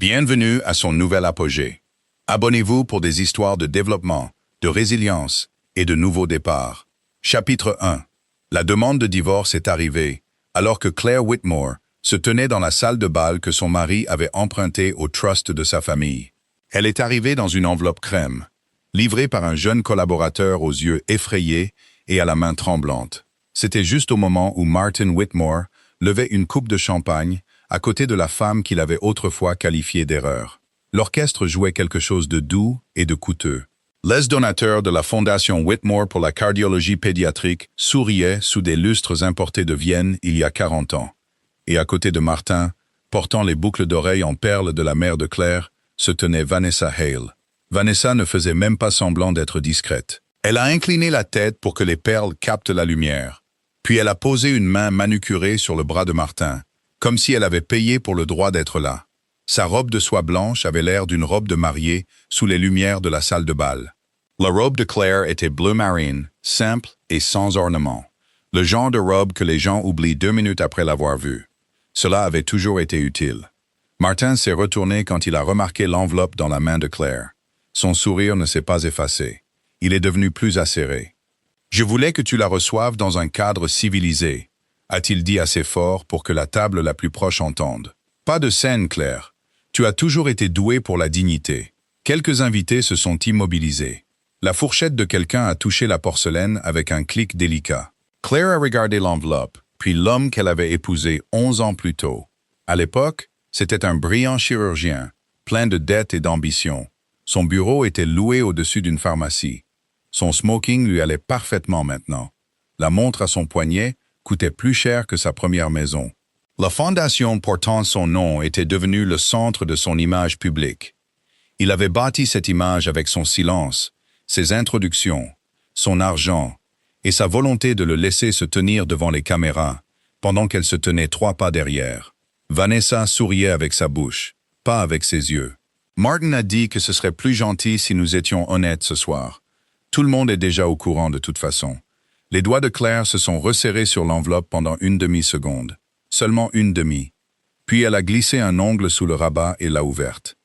Bienvenue à son nouvel apogée. Abonnez-vous pour des histoires de développement, de résilience et de nouveaux départs. Chapitre 1. La demande de divorce est arrivée, alors que Claire Whitmore se tenait dans la salle de bal que son mari avait empruntée au trust de sa famille. Elle est arrivée dans une enveloppe crème, livrée par un jeune collaborateur aux yeux effrayés et à la main tremblante. C'était juste au moment où Martin Whitmore levait une coupe de champagne à côté de la femme qu'il avait autrefois qualifiée d'erreur. L'orchestre jouait quelque chose de doux et de coûteux. Les donateurs de la Fondation Whitmore pour la cardiologie pédiatrique souriaient sous des lustres importés de Vienne il y a 40 ans. Et à côté de Martin, portant les boucles d'oreilles en perles de la mère de Claire, se tenait Vanessa Hale. Vanessa ne faisait même pas semblant d'être discrète. Elle a incliné la tête pour que les perles captent la lumière. Puis elle a posé une main manucurée sur le bras de Martin, comme si elle avait payé pour le droit d'être là. Sa robe de soie blanche avait l'air d'une robe de mariée sous les lumières de la salle de bal. La robe de Claire était bleu marine, simple et sans ornement. Le genre de robe que les gens oublient 2 minutes après l'avoir vue. Cela avait toujours été utile. Martin s'est retourné quand il a remarqué l'enveloppe dans la main de Claire. Son sourire ne s'est pas effacé. Il est devenu plus acéré. « Je voulais que tu la reçoives dans un cadre civilisé », a-t-il dit assez fort pour que la table la plus proche entende. « Pas de scène, Claire. Tu as toujours été douée pour la dignité. » Quelques invités se sont immobilisés. La fourchette de quelqu'un a touché la porcelaine avec un clic délicat. Claire a regardé l'enveloppe, puis l'homme qu'elle avait épousé 11 ans plus tôt. À l'époque, c'était un brillant chirurgien, plein de dettes et d'ambition. Son bureau était loué au-dessus d'une pharmacie. Son smoking lui allait parfaitement maintenant. La montre à son poignet coûtait plus cher que sa première maison. La fondation portant son nom était devenue le centre de son image publique. Il avait bâti cette image avec son silence, ses introductions, son argent et sa volonté de le laisser se tenir devant les caméras, pendant qu'elle se tenait 3 pas derrière. Vanessa souriait avec sa bouche, pas avec ses yeux. Martin a dit que ce serait plus gentil si nous étions honnêtes ce soir. Tout le monde est déjà au courant de toute façon. Les doigts de Claire se sont resserrés sur l'enveloppe pendant une demi-seconde. Seulement une demi. Puis elle a glissé un ongle sous le rabat et l'a ouverte.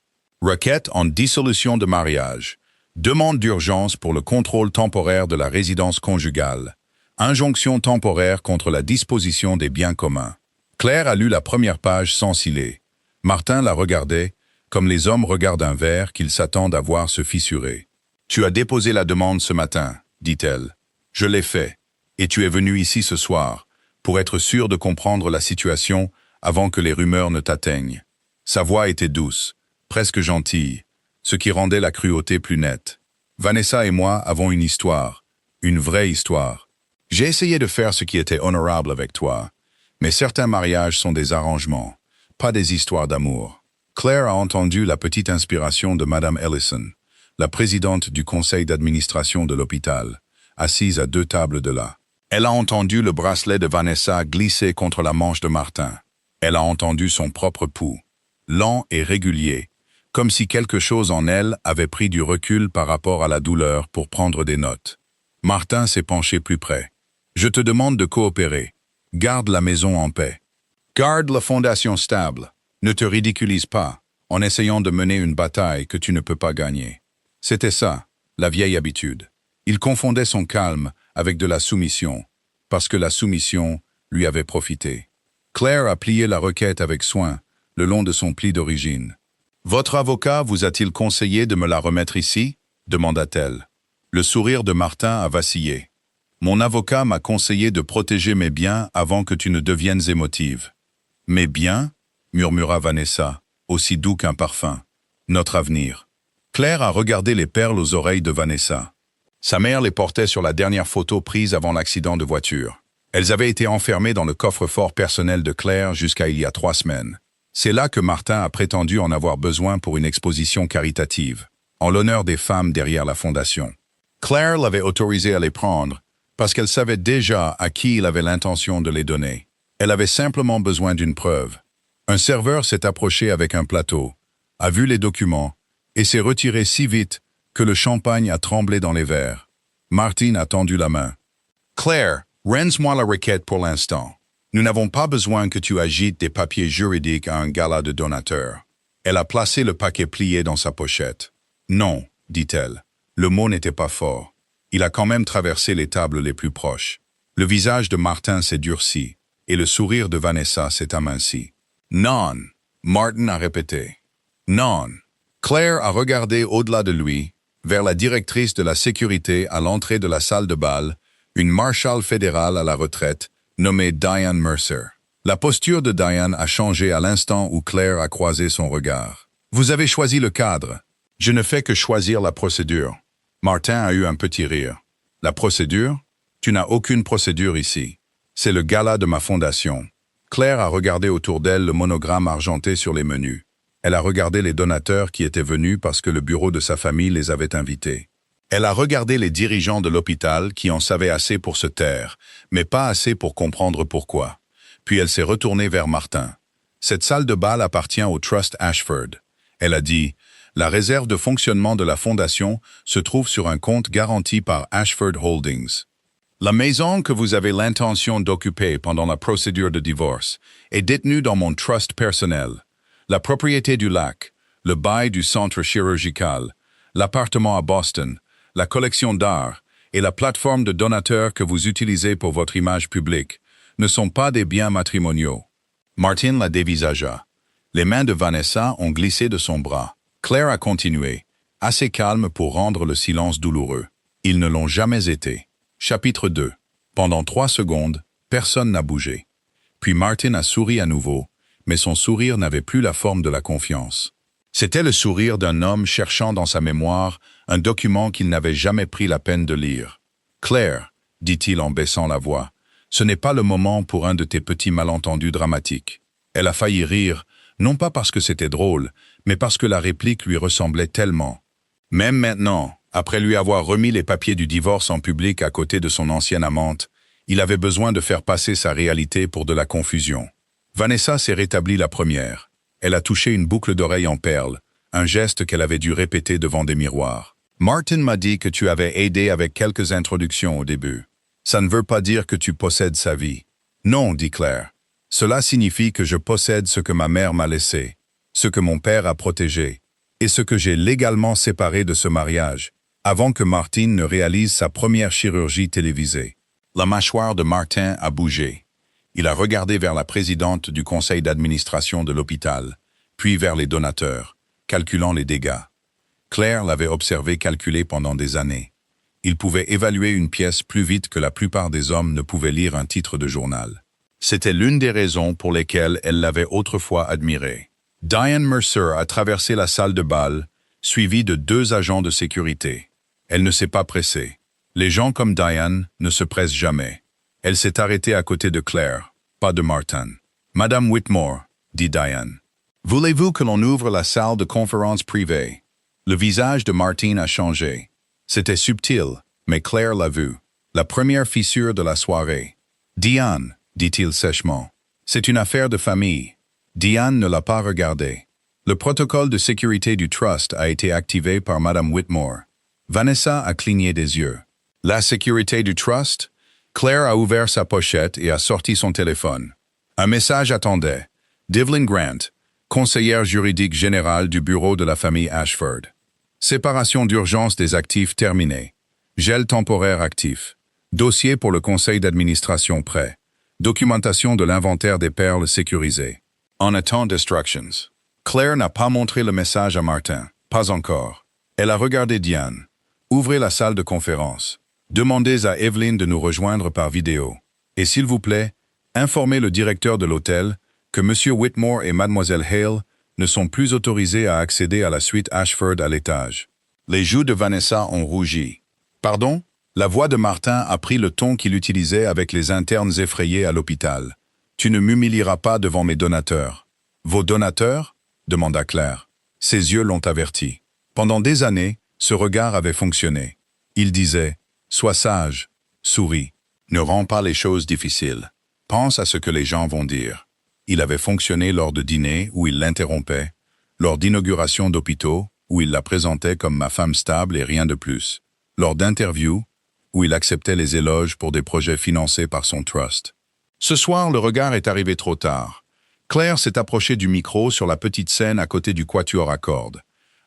Requête en dissolution de mariage. Demande d'urgence pour le contrôle temporaire de la résidence conjugale. Injonction temporaire contre la disposition des biens communs. Claire a lu la première page sans ciller. Martin la regardait, comme les hommes regardent un verre qu'ils s'attendent à voir se fissurer. « Tu as déposé la demande ce matin, dit-elle. Je l'ai fait, et tu es venu ici ce soir, pour être sûr de comprendre la situation avant que les rumeurs ne t'atteignent. » Sa voix était douce, presque gentille, ce qui rendait la cruauté plus nette. Vanessa et moi avons une histoire, une vraie histoire. J'ai essayé de faire ce qui était honorable avec toi, mais certains mariages sont des arrangements, pas des histoires d'amour. Claire a entendu la petite inspiration de Madame Ellison, la présidente du conseil d'administration de l'hôpital, assise à 2 tables de là. Elle a entendu le bracelet de Vanessa glisser contre la manche de Martin. Elle a entendu son propre pouls, lent et régulier, comme si quelque chose en elle avait pris du recul par rapport à la douleur pour prendre des notes. Martin s'est penché plus près. « Je te demande de coopérer. Garde la maison en paix. Garde la fondation stable. Ne te ridiculise pas en essayant de mener une bataille que tu ne peux pas gagner. » C'était ça, la vieille habitude. Il confondait son calme avec de la soumission, parce que la soumission lui avait profité. Claire a plié la requête avec soin, le long de son pli d'origine. « Votre avocat vous a-t-il conseillé de me la remettre ici ?» demanda-t-elle. Le sourire de Martin a vacillé. « Mon avocat m'a conseillé de protéger mes biens avant que tu ne deviennes émotive. »« Mes biens ?» murmura Vanessa, aussi doux qu'un parfum. « Notre avenir. » Claire a regardé les perles aux oreilles de Vanessa. Sa mère les portait sur la dernière photo prise avant l'accident de voiture. Elles avaient été enfermées dans le coffre-fort personnel de Claire jusqu'à il y a 3 semaines. C'est là que Martin a prétendu en avoir besoin pour une exposition caritative, en l'honneur des femmes derrière la fondation. Claire l'avait autorisé à les prendre, parce qu'elle savait déjà à qui il avait l'intention de les donner. Elle avait simplement besoin d'une preuve. Un serveur s'est approché avec un plateau, a vu les documents, et s'est retiré si vite que le champagne a tremblé dans les verres. Martin a tendu la main. « Claire, rends-moi la requête pour l'instant. Nous n'avons pas besoin que tu agites des papiers juridiques à un gala de donateurs. Elle a placé le paquet plié dans sa pochette. Non, dit-elle. Le mot n'était pas fort. Il a quand même traversé les tables les plus proches. Le visage de Martin s'est durci, et le sourire de Vanessa s'est aminci. Non, Martin a répété. Non. Claire a regardé au-delà de lui, vers la directrice de la sécurité à l'entrée de la salle de bal, une marshal fédérale à la retraite, nommée Diane Mercer. La posture de Diane a changé à l'instant où Claire a croisé son regard. Vous avez choisi le cadre. Je ne fais que choisir la procédure. Martin a eu un petit rire. La procédure? Tu n'as aucune procédure ici. C'est le gala de ma fondation. Claire a regardé autour d'elle le monogramme argenté sur les menus. Elle a regardé les donateurs qui étaient venus parce que le bureau de sa famille les avait invités. Elle a regardé les dirigeants de l'hôpital qui en savaient assez pour se taire, mais pas assez pour comprendre pourquoi. Puis elle s'est retournée vers Martin. Cette salle de bal appartient au Trust Ashford. Elle a dit, la réserve de fonctionnement de la fondation se trouve sur un compte garanti par Ashford Holdings. La maison que vous avez l'intention d'occuper pendant la procédure de divorce est détenue dans mon trust personnel. La propriété du lac, le bail du centre chirurgical, l'appartement à Boston, la collection d'art et la plateforme de donateurs que vous utilisez pour votre image publique ne sont pas des biens matrimoniaux. Martin la dévisagea. Les mains de Vanessa ont glissé de son bras. Claire a continué, assez calme pour rendre le silence douloureux. Ils ne l'ont jamais été. Chapitre 2. Pendant 3 secondes, personne n'a bougé. Puis Martin a souri à nouveau, mais son sourire n'avait plus la forme de la confiance. C'était le sourire d'un homme cherchant dans sa mémoire un document qu'il n'avait jamais pris la peine de lire. « Claire, dit-il en baissant la voix, ce n'est pas le moment pour un de tes petits malentendus dramatiques. » Elle a failli rire, non pas parce que c'était drôle, mais parce que la réplique lui ressemblait tellement. Même maintenant, après lui avoir remis les papiers du divorce en public à côté de son ancienne amante, il avait besoin de faire passer sa réalité pour de la confusion. Vanessa s'est rétablie la première. Elle a touché une boucle d'oreille en perles, un geste qu'elle avait dû répéter devant des miroirs. « Martin m'a dit que tu avais aidé avec quelques introductions au début. Ça ne veut pas dire que tu possèdes sa vie. »« Non, dit Claire. Cela signifie que je possède ce que ma mère m'a laissé, ce que mon père a protégé, et ce que j'ai légalement séparé de ce mariage, avant que Martin ne réalise sa première chirurgie télévisée. » La mâchoire de Martin a bougé. Il a regardé vers la présidente du conseil d'administration de l'hôpital, puis vers les donateurs, calculant les dégâts. Claire l'avait observé calculer pendant des années. Il pouvait évaluer une pièce plus vite que la plupart des hommes ne pouvaient lire un titre de journal. C'était l'une des raisons pour lesquelles elle l'avait autrefois admiré. Diane Mercer a traversé la salle de bal, suivie de 2 agents de sécurité. Elle ne s'est pas pressée. Les gens comme Diane ne se pressent jamais. Elle s'est arrêtée à côté de Claire, pas de Martin. « Madame Whitmore, dit Diane, voulez-vous que l'on ouvre la salle de conférence privée ?» Le visage de Martin a changé. C'était subtil, mais Claire l'a vu. La première fissure de la soirée. « Diane, dit-il sèchement, c'est une affaire de famille. » Diane ne l'a pas regardé. Le protocole de sécurité du Trust a été activé par Madame Whitmore. Vanessa a cligné des yeux. « La sécurité du Trust ?» Claire a ouvert sa pochette et a sorti son téléphone. Un message attendait. Devlin Grant, conseillère juridique générale du bureau de la famille Ashford. Séparation d'urgence des actifs terminée. Gel temporaire actif. Dossier pour le conseil d'administration prêt. Documentation de l'inventaire des perles sécurisé. En attend instructions. Claire n'a pas montré le message à Martin. Pas encore. Elle a regardé Diane. Ouvrez la salle de conférence. Demandez à Evelyn de nous rejoindre par vidéo. Et s'il vous plaît, informez le directeur de l'hôtel que M. Whitmore et Mlle. Hale ne sont plus autorisés à accéder à la suite Ashford à l'étage. Les joues de Vanessa ont rougi. « Pardon ?» La voix de Martin a pris le ton qu'il utilisait avec les internes effrayés à l'hôpital. « Tu ne m'humilieras pas devant mes donateurs. »« Vos donateurs ?» demanda Claire. Ses yeux l'ont averti. Pendant des années, ce regard avait fonctionné. Il disait « Sois sage, souris, ne rends pas les choses difficiles. Pense à ce que les gens vont dire. » Il avait fonctionné lors de dîners où il l'interrompait, lors d'inaugurations d'hôpitaux où il la présentait comme ma femme stable et rien de plus, lors d'interviews où il acceptait les éloges pour des projets financés par son trust. Ce soir, le regard est arrivé trop tard. Claire s'est approchée du micro sur la petite scène à côté du quatuor à cordes.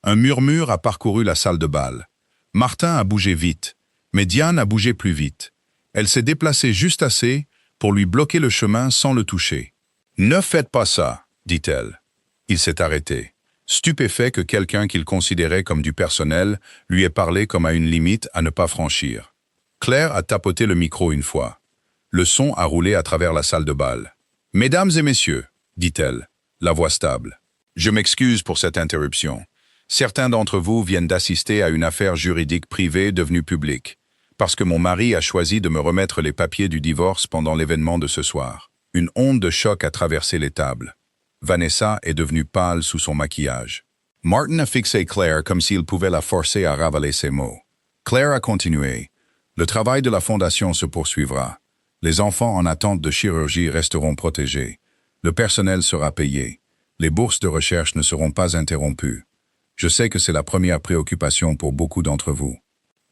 Un murmure a parcouru la salle de bal. Martin a bougé vite, mais Diane a bougé plus vite. Elle s'est déplacée juste assez pour lui bloquer le chemin sans le toucher. « Ne faites pas ça », dit-elle. Il s'est arrêté, stupéfait que quelqu'un qu'il considérait comme du personnel lui ait parlé comme à une limite à ne pas franchir. Claire a tapoté le micro une fois. Le son a roulé à travers la salle de bal. « Mesdames et messieurs », dit-elle, la voix stable. « Je m'excuse pour cette interruption. Certains d'entre vous viennent d'assister à une affaire juridique privée devenue publique, parce que mon mari a choisi de me remettre les papiers du divorce pendant l'événement de ce soir. » Une onde de choc a traversé les tables. Vanessa est devenue pâle sous son maquillage. Martin a fixé Claire comme s'il pouvait la forcer à ravaler ses mots. Claire a continué. « Le travail de la Fondation se poursuivra. Les enfants en attente de chirurgie resteront protégés. Le personnel sera payé. Les bourses de recherche ne seront pas interrompues. Je sais que c'est la première préoccupation pour beaucoup d'entre vous. »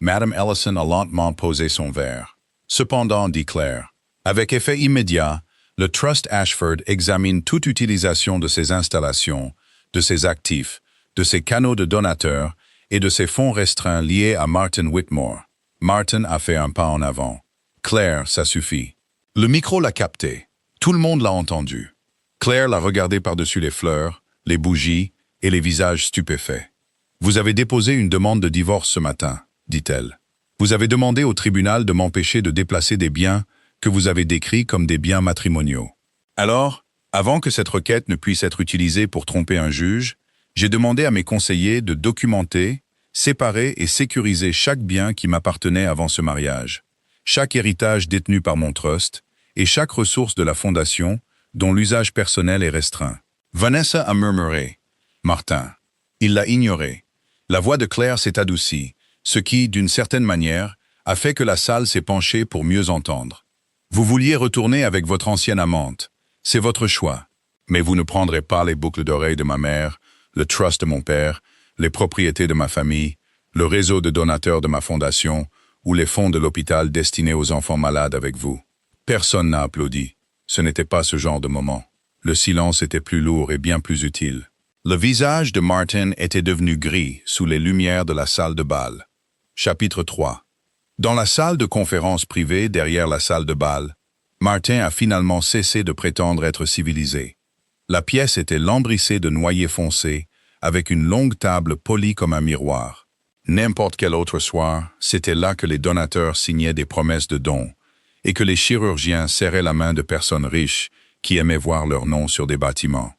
Madame Ellison a lentement posé son verre. Cependant, dit Claire, avec effet immédiat, le Trust Ashford examine toute utilisation de ses installations, de ses actifs, de ses canaux de donateurs et de ses fonds restreints liés à Martin Whitmore. Martin a fait un pas en avant. Claire, ça suffit. Le micro l'a capté. Tout le monde l'a entendu. Claire l'a regardé par-dessus les fleurs, les bougies et les visages stupéfaits. « Vous avez déposé une demande de divorce ce matin, » dit-elle. « Vous avez demandé au tribunal de m'empêcher de déplacer des biens que vous avez décrits comme des biens matrimoniaux. Alors, avant que cette requête ne puisse être utilisée pour tromper un juge, j'ai demandé à mes conseillers de documenter, séparer et sécuriser chaque bien qui m'appartenait avant ce mariage, chaque héritage détenu par mon trust et chaque ressource de la fondation dont l'usage personnel est restreint. » Vanessa a murmuré. Martin. Il l'a ignoré. La voix de Claire s'est adoucie, ce qui, d'une certaine manière, a fait que la salle s'est penchée pour mieux entendre. Vous vouliez retourner avec votre ancienne amante. C'est votre choix. Mais vous ne prendrez pas les boucles d'oreilles de ma mère, le trust de mon père, les propriétés de ma famille, le réseau de donateurs de ma fondation ou les fonds de l'hôpital destinés aux enfants malades avec vous. Personne n'a applaudi. Ce n'était pas ce genre de moment. Le silence était plus lourd et bien plus utile. Le visage de Martin était devenu gris sous les lumières de la salle de bal. Chapitre 3. Dans la salle de conférence privée derrière la salle de bal, Martin a finalement cessé de prétendre être civilisé. La pièce était lambrissée de noyer foncé, avec une longue table polie comme un miroir. N'importe quel autre soir, c'était là que les donateurs signaient des promesses de dons, et que les chirurgiens serraient la main de personnes riches qui aimaient voir leur nom sur des bâtiments.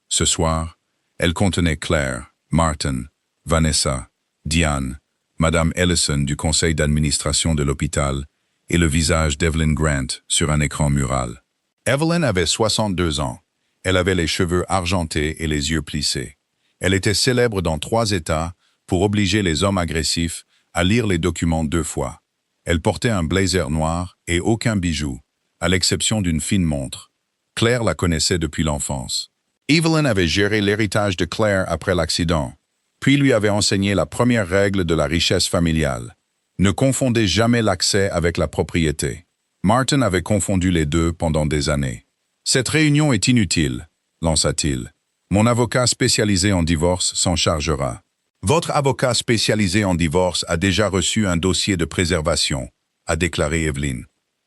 Ce soir, elle contenait Claire, Martin, Vanessa, Diane, Madame Ellison du conseil d'administration de l'hôpital et le visage d'Evelyn Grant sur un écran mural. Evelyn avait 62 ans. Elle avait les cheveux argentés et les yeux plissés. Elle était célèbre dans 3 États pour obliger les hommes agressifs à lire les documents 2 fois. Elle portait un blazer noir et aucun bijou, à l'exception d'une fine montre. Claire la connaissait depuis l'enfance. Evelyn avait géré l'héritage de Claire après l'accident, puis lui avait enseigné la première règle de la richesse familiale. Ne confondez jamais l'accès avec la propriété. Martin avait confondu les deux pendant des années. Cette réunion est inutile, lança-t-il. Mon avocat spécialisé en divorce s'en chargera. Votre avocat spécialisé en divorce a déjà reçu un dossier de préservation, a déclaré Evelyn.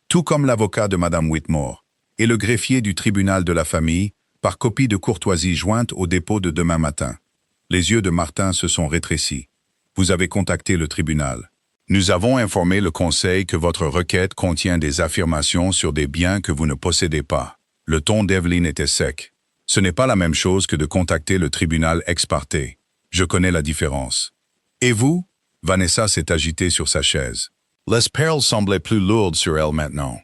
Tout comme l'avocat de Madame Whitmore et le greffier du tribunal de la famille, par copie de courtoisie jointe au dépôt de demain matin. Les yeux de Martin se sont rétrécis. Vous avez contacté le tribunal. Nous avons informé le conseil que votre requête contient des affirmations sur des biens que vous ne possédez pas. Le ton d'Evelyn était sec. Ce n'est pas la même chose que de contacter le tribunal ex parte. Je connais la différence. Et vous? Vanessa s'est agitée sur sa chaise. Les perles semblaient plus lourdes sur elle maintenant.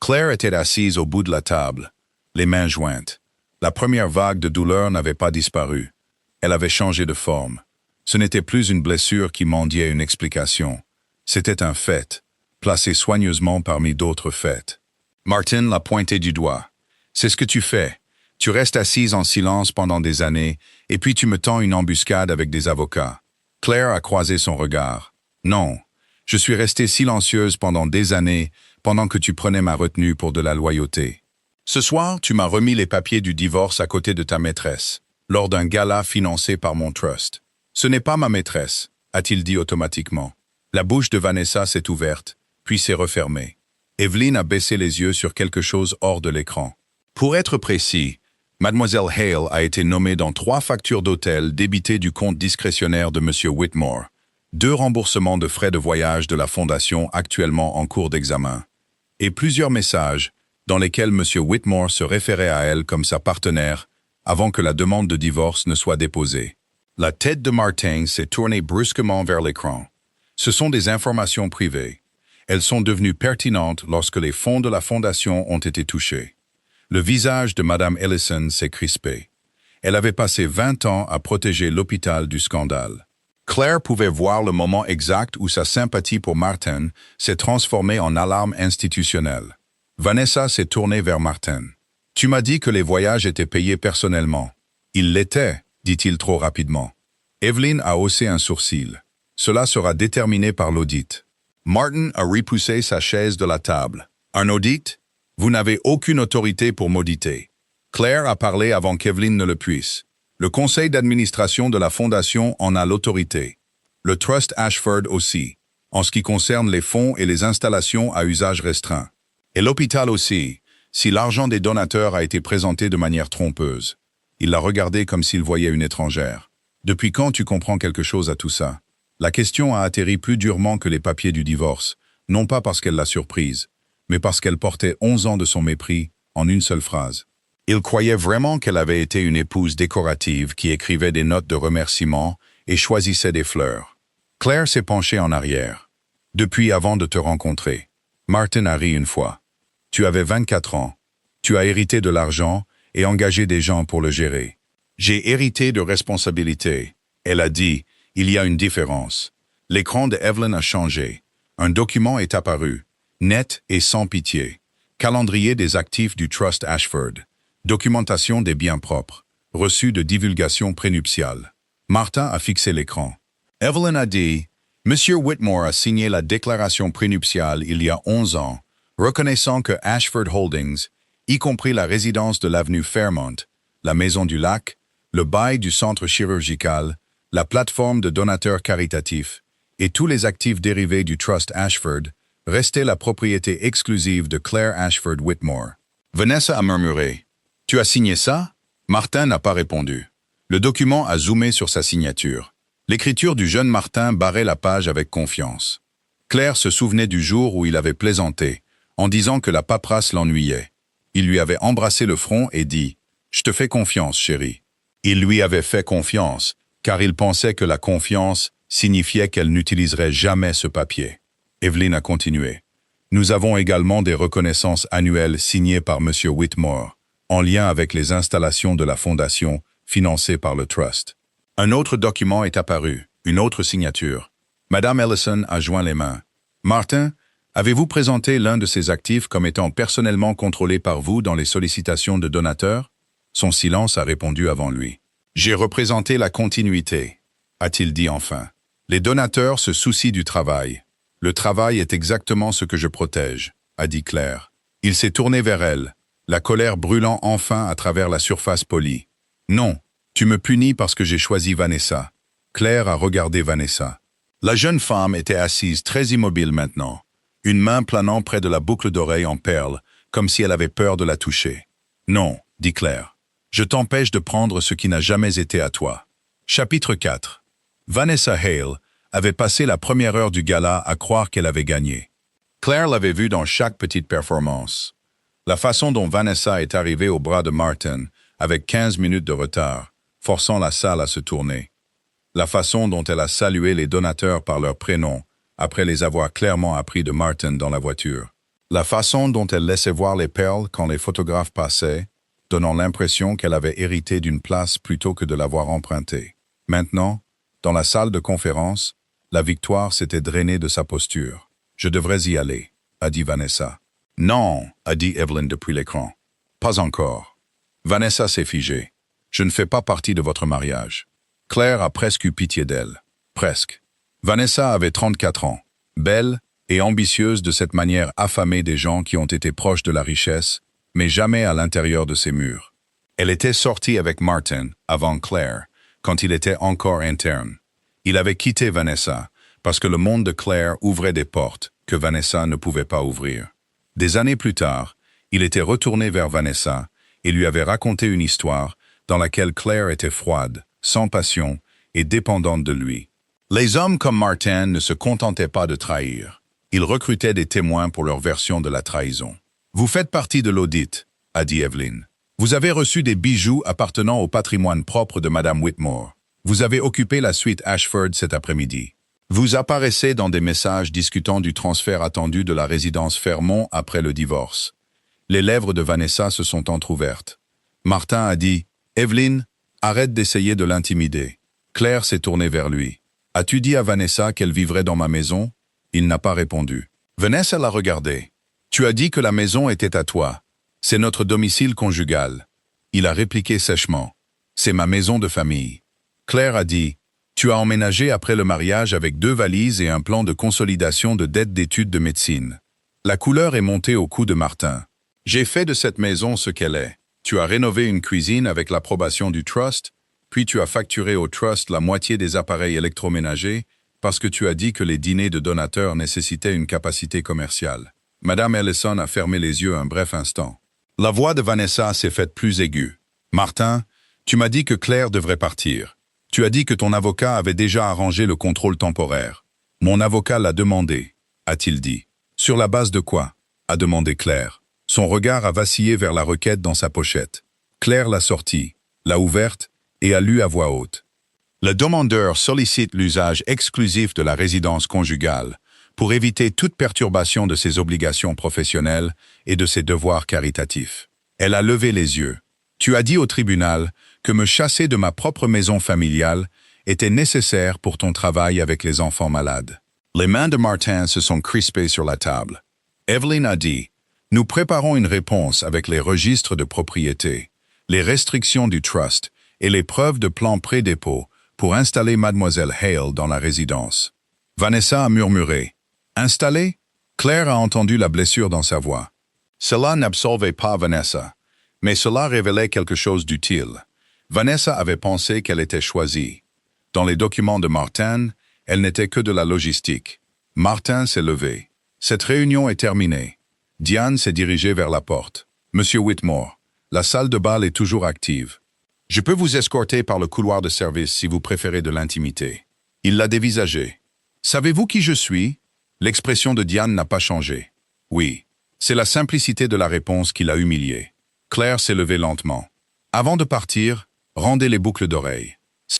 Claire était assise au bout de la table, les mains jointes. La première vague de douleur n'avait pas disparu. Elle avait changé de forme. Ce n'était plus une blessure qui mendiait une explication. C'était un fait, placé soigneusement parmi d'autres faits. Martin l'a pointé du doigt. C'est ce que tu fais. Tu restes assise en silence pendant des années, et puis tu me tends une embuscade avec des avocats. Claire a croisé son regard. Non, je suis restée silencieuse pendant des années, pendant que tu prenais ma retenue pour de la loyauté. Ce soir, tu m'as remis les papiers du divorce à côté de ta maîtresse, lors d'un gala financé par mon trust. Ce n'est pas ma maîtresse, a-t-il dit automatiquement. La bouche de Vanessa s'est ouverte, puis s'est refermée. Evelyn a baissé les yeux sur quelque chose hors de l'écran. Pour être précis, Mademoiselle Hale a été nommée dans 3 factures d'hôtel débitées du compte discrétionnaire de M. Whitmore, 2 remboursements de frais de voyage de la Fondation actuellement en cours d'examen, et plusieurs messages dans lesquels M. Whitmore se référait à elle comme sa partenaire avant que la demande de divorce ne soit déposée. La tête de Martin s'est tournée brusquement vers l'écran. Ce sont des informations privées. Elles sont devenues pertinentes lorsque les fonds de la Fondation ont été touchés. Le visage de Mme Ellison s'est crispé. Elle avait passé 20 ans à protéger l'hôpital du scandale. Claire pouvait voir le moment exact où sa sympathie pour Martin s'est transformée en alarme institutionnelle. Vanessa s'est tournée vers Martin. « Tu m'as dit que les voyages étaient payés personnellement. »« Ils l'étaient, dit-il trop rapidement. » Evelyn a haussé un sourcil. « Cela sera déterminé par l'audit. » Martin a repoussé sa chaise de la table. « Un audit? Vous n'avez aucune autorité pour m'auditer. » Claire a parlé avant qu'Evelyn ne le puisse. Le conseil d'administration de la Fondation en a l'autorité. Le Trust Ashford aussi, en ce qui concerne les fonds et les installations à usage restreint. Et l'hôpital aussi, si l'argent des donateurs a été présenté de manière trompeuse. Il l'a regardé comme s'il voyait une étrangère. Depuis quand tu comprends quelque chose à tout ça? La question a atterri plus durement que les papiers du divorce, non pas parce qu'elle l'a surprise, mais parce qu'elle portait 11 ans de son mépris en une seule phrase. Il croyait vraiment qu'elle avait été une épouse décorative qui écrivait des notes de remerciement et choisissait des fleurs. Claire s'est penchée en arrière. Depuis avant de te rencontrer. Martin a ri une fois. Tu avais 24 ans. Tu as hérité de l'argent et engagé des gens pour le gérer. J'ai hérité de responsabilités. Elle a dit, il y a une différence. L'écran de Evelyn a changé. Un document est apparu, net et sans pitié. Calendrier des actifs du Trust Ashford. Documentation des biens propres. Reçu de divulgation prénuptiale. Martin a fixé l'écran. Evelyn a dit, Monsieur Whitmore a signé la déclaration prénuptiale il y a 11 ans, reconnaissant que Ashford Holdings, y compris la résidence de l'avenue Fairmont, la Maison du Lac, le bail du centre chirurgical, la plateforme de donateurs caritatifs et tous les actifs dérivés du Trust Ashford restaient la propriété exclusive de Claire Ashford Whitmore. Vanessa a murmuré. « Tu as signé ça ?» Martin n'a pas répondu. Le document a zoomé sur sa signature. L'écriture du jeune Martin barrait la page avec confiance. Claire se souvenait du jour où il avait plaisanté, en disant que la paperasse l'ennuyait. Il lui avait embrassé le front et dit « Je te fais confiance, chérie. » Il lui avait fait confiance, car il pensait que la confiance signifiait qu'elle n'utiliserait jamais ce papier. Evelyn a continué. « Nous avons également des reconnaissances annuelles signées par M. Whitmore, en lien avec les installations de la Fondation financée par le Trust. » Un autre document est apparu, une autre signature. Madame Ellison a joint les mains. « Martin, avez-vous présenté l'un de ces actifs comme étant personnellement contrôlé par vous dans les sollicitations de donateurs ?» Son silence a répondu avant lui. « J'ai représenté la continuité, » a-t-il dit enfin. « Les donateurs se soucient du travail. Le travail est exactement ce que je protège, » a dit Claire. Il s'est tourné vers elle, la colère brûlant enfin à travers la surface polie. « Non, tu me punis parce que j'ai choisi Vanessa. » Claire a regardé Vanessa. La jeune femme était assise très immobile maintenant, une main planant près de la boucle d'oreille en perles, comme si elle avait peur de la toucher. « Non, » dit Claire. « Je t'empêche de prendre ce qui n'a jamais été à toi. » Chapitre 4. Vanessa Hale avait passé la première heure du gala à croire qu'elle avait gagné. Claire l'avait vue dans chaque petite performance. La façon dont Vanessa est arrivée au bras de Martin, avec 15 minutes de retard, forçant la salle à se tourner. La façon dont elle a salué les donateurs par leur prénom, après les avoir clairement appris de Martin dans la voiture. La façon dont elle laissait voir les perles quand les photographes passaient, donnant l'impression qu'elle avait hérité d'une place plutôt que de l'avoir empruntée. Maintenant, dans la salle de conférence, la victoire s'était drainée de sa posture. « Je devrais y aller », a dit Vanessa. « Non », a dit Evelyn depuis l'écran. « Pas encore. » Vanessa s'est figée. « Je ne fais pas partie de votre mariage. » Claire a presque eu pitié d'elle. Presque. Vanessa avait 34 ans, belle et ambitieuse de cette manière affamée des gens qui ont été proches de la richesse, mais jamais à l'intérieur de ses murs. Elle était sortie avec Martin, avant Claire, quand il était encore interne. Il avait quitté Vanessa, parce que le monde de Claire ouvrait des portes que Vanessa ne pouvait pas ouvrir. Des années plus tard, il était retourné vers Vanessa et lui avait raconté une histoire dans laquelle Claire était froide, sans passion et dépendante de lui. Les hommes comme Martin ne se contentaient pas de trahir. Ils recrutaient des témoins pour leur version de la trahison. « Vous faites partie de l'audit », a dit Evelyn. « Vous avez reçu des bijoux appartenant au patrimoine propre de Madame Whitmore. Vous avez occupé la suite Ashford cet après-midi. Vous apparaissez dans des messages discutant du transfert attendu de la résidence Fermont après le divorce. Les lèvres de Vanessa se sont entr'ouvertes. Martin a dit « Evelyn, arrête d'essayer de l'intimider. » Claire s'est tournée vers lui. « As-tu dit à Vanessa qu'elle vivrait dans ma maison ?» Il n'a pas répondu. Vanessa l'a regardé. « Tu as dit que la maison était à toi. C'est notre domicile conjugal. » Il a répliqué sèchement. « C'est ma maison de famille. » Claire a dit « Tu as emménagé après le mariage avec 2 valises et un plan de consolidation de dettes d'études de médecine. » La couleur est montée au cou de Martin. « J'ai fait de cette maison ce qu'elle est. Tu as rénové une cuisine avec l'approbation du trust, puis tu as facturé au trust la moitié des appareils électroménagers parce que tu as dit que les dîners de donateurs nécessitaient une capacité commerciale. » Madame Ellison a fermé les yeux un bref instant. La voix de Vanessa s'est faite plus aiguë. « Martin, tu m'as dit que Claire devrait partir. Tu as dit que ton avocat avait déjà arrangé le contrôle temporaire. Mon avocat l'a demandé, a-t-il dit. Sur la base de quoi? A demandé Claire. Son regard a vacillé vers la requête dans sa pochette. Claire l'a sortie, l'a ouverte et a lu à voix haute. Le demandeur sollicite l'usage exclusif de la résidence conjugale pour éviter toute perturbation de ses obligations professionnelles et de ses devoirs caritatifs. Elle a levé les yeux. Tu as dit au tribunal que me chasser de ma propre maison familiale était nécessaire pour ton travail avec les enfants malades. Les mains de Martin se sont crispées sur la table. Evelyn a dit « Nous préparons une réponse avec les registres de propriété, les restrictions du trust et les preuves de plan pré-dépôt pour installer Mademoiselle Hale dans la résidence. » Vanessa a murmuré « Installer ?» Claire a entendu la blessure dans sa voix. Cela n'absolvait pas Vanessa, mais cela révélait quelque chose d'utile. Vanessa avait pensé qu'elle était choisie. Dans les documents de Martin, elle n'était que de la logistique. Martin s'est levé. Cette réunion est terminée. Diane s'est dirigée vers la porte. « Monsieur Whitmore, la salle de bal est toujours active. Je peux vous escorter par le couloir de service si vous préférez de l'intimité. » Il l'a dévisagé. « Savez-vous qui je suis ?» L'expression de Diane n'a pas changé. « Oui. » C'est la simplicité de la réponse qui l'a humilié. Claire s'est levée lentement. « Avant de partir, rendez les boucles d'oreilles. »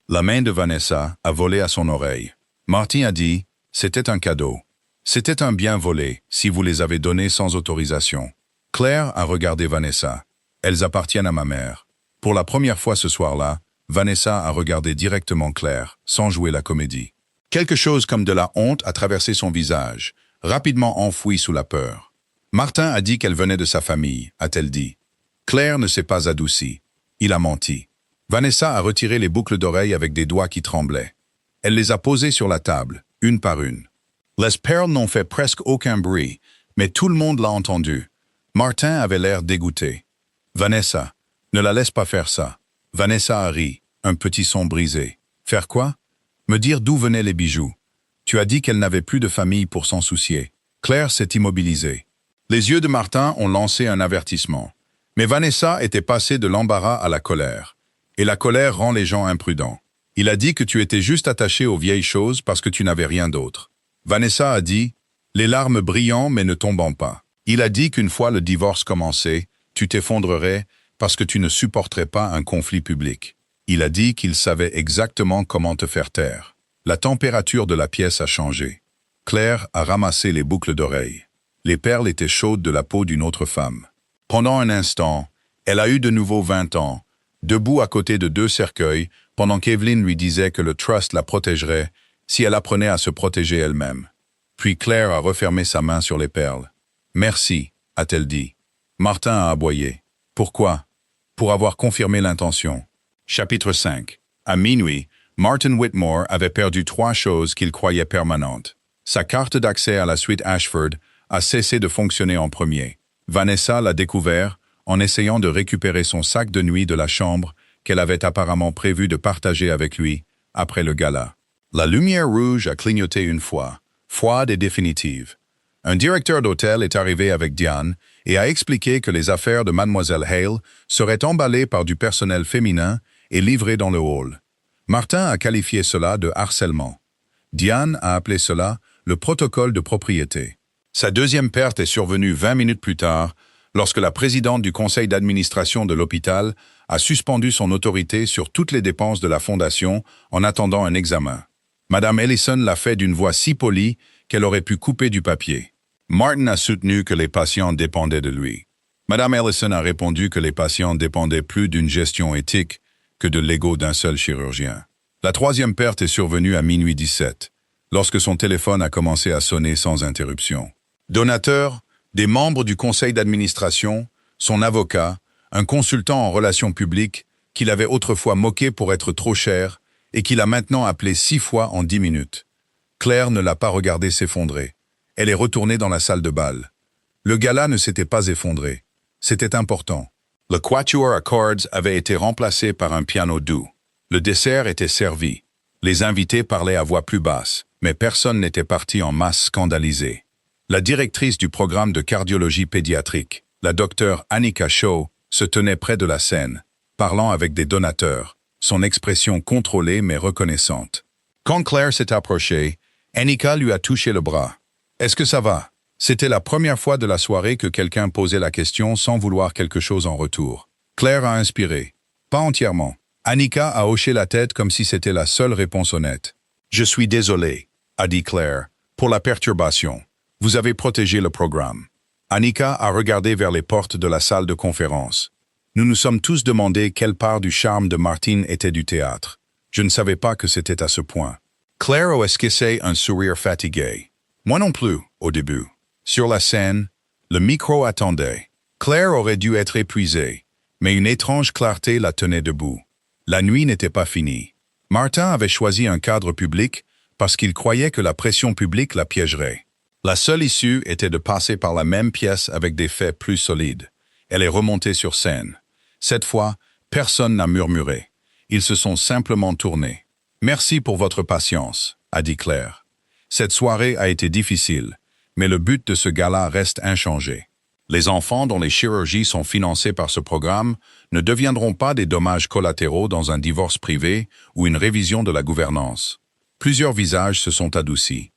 La main de Vanessa a volé à son oreille. Martin a dit « C'était un cadeau. C'était un bien volé si vous les avez donnés sans autorisation. » Claire a regardé Vanessa. « Elles appartiennent à ma mère. » Pour la première fois ce soir-là, Vanessa a regardé directement Claire, sans jouer la comédie. Quelque chose comme de la honte a traversé son visage, rapidement enfoui sous la peur. Martin a dit qu'elle venait de sa famille, a-t-elle dit. Claire ne s'est pas adoucie. Il a menti. Vanessa a retiré les boucles d'oreilles avec des doigts qui tremblaient. Elle les a posées sur la table, une par une. Les perles n'ont fait presque aucun bruit, mais tout le monde l'a entendu. Martin avait l'air dégoûté. « Vanessa, ne la laisse pas faire ça. » Vanessa a ri, un petit son brisé. « Faire quoi? » Me dire d'où venaient les bijoux. Tu as dit qu'elle n'avait plus de famille pour s'en soucier. Claire s'est immobilisée. Les yeux de Martin ont lancé un avertissement. Mais Vanessa était passée de l'embarras à la colère. Et la colère rend les gens imprudents. Il a dit que tu étais juste attaché aux vieilles choses parce que tu n'avais rien d'autre. Vanessa a dit, les larmes brillant mais ne tombant pas. Il a dit qu'une fois le divorce commencé, tu t'effondrerais parce que tu ne supporterais pas un conflit public. Il a dit qu'il savait exactement comment te faire taire. La température de la pièce a changé. Claire a ramassé les boucles d'oreilles. Les perles étaient chaudes de la peau d'une autre femme. Pendant un instant, elle a eu de nouveau 20 ans, debout à côté de 2 cercueils, pendant qu'Evelyn lui disait que le trust la protégerait si elle apprenait à se protéger elle-même. Puis Claire a refermé sa main sur les perles. « Merci », a-t-elle dit. Martin a aboyé. « Pourquoi ?» « Pour avoir confirmé l'intention. » Chapitre 5. À minuit, Martin Whitmore avait perdu 3 choses qu'il croyait permanentes. Sa carte d'accès à la suite Ashford a cessé de fonctionner en premier. Vanessa l'a découvert en essayant de récupérer son sac de nuit de la chambre qu'elle avait apparemment prévu de partager avec lui après le gala. La lumière rouge a clignoté une fois, froide et définitive. Un directeur d'hôtel est arrivé avec Diane et a expliqué que les affaires de Mademoiselle Hale seraient emballées par du personnel féminin et livrées dans le hall. Martin a qualifié cela de harcèlement. Diane a appelé cela le protocole de propriété. Sa deuxième perte est survenue 20 minutes plus tard, lorsque la présidente du conseil d'administration de l'hôpital a suspendu son autorité sur toutes les dépenses de la fondation en attendant un examen. Madame Ellison l'a fait d'une voix si polie qu'elle aurait pu couper du papier. Martin a soutenu que les patients dépendaient de lui. Madame Ellison a répondu que les patients dépendaient plus d'une gestion éthique que de l'ego d'un seul chirurgien. La troisième perte est survenue à minuit 17, lorsque son téléphone a commencé à sonner sans interruption. Donateur, des membres du conseil d'administration, son avocat, un consultant en relations publiques qu'il avait autrefois moqué pour être trop cher et qu'il a maintenant appelé 6 fois en 10 minutes. Claire ne l'a pas regardé s'effondrer. Elle est retournée dans la salle de bal. Le gala ne s'était pas effondré. C'était important. Le quatuor à cordes avait été remplacé par un piano doux. Le dessert était servi. Les invités parlaient à voix plus basse, mais personne n'était parti en masse scandalisée. La directrice du programme de cardiologie pédiatrique, la docteure Annika Shaw, se tenait près de la scène, parlant avec des donateurs, son expression contrôlée mais reconnaissante. Quand Claire s'est approchée, Annika lui a touché le bras. « Est-ce que ça va ?» C'était la première fois de la soirée que quelqu'un posait la question sans vouloir quelque chose en retour. Claire a inspiré. Pas entièrement. Annika a hoché la tête comme si c'était la seule réponse honnête. « Je suis désolée, » a dit Claire, « pour la perturbation. Vous avez protégé le programme. » Annika a regardé vers les portes de la salle de conférence. Nous nous sommes tous demandé quelle part du charme de Martine était du théâtre. Je ne savais pas que c'était à ce point. Claire a esquissé un sourire fatigué. Moi non plus, au début. Sur la scène, le micro attendait. Claire aurait dû être épuisée, mais une étrange clarté la tenait debout. La nuit n'était pas finie. Martin avait choisi un cadre public parce qu'il croyait que la pression publique la piégerait. La seule issue était de passer par la même pièce avec des faits plus solides. Elle est remontée sur scène. Cette fois, personne n'a murmuré. Ils se sont simplement tournés. « Merci pour votre patience », a dit Claire. Cette soirée a été difficile, mais le but de ce gala reste inchangé. Les enfants dont les chirurgies sont financées par ce programme ne deviendront pas des dommages collatéraux dans un divorce privé ou une révision de la gouvernance. Plusieurs visages se sont adoucis.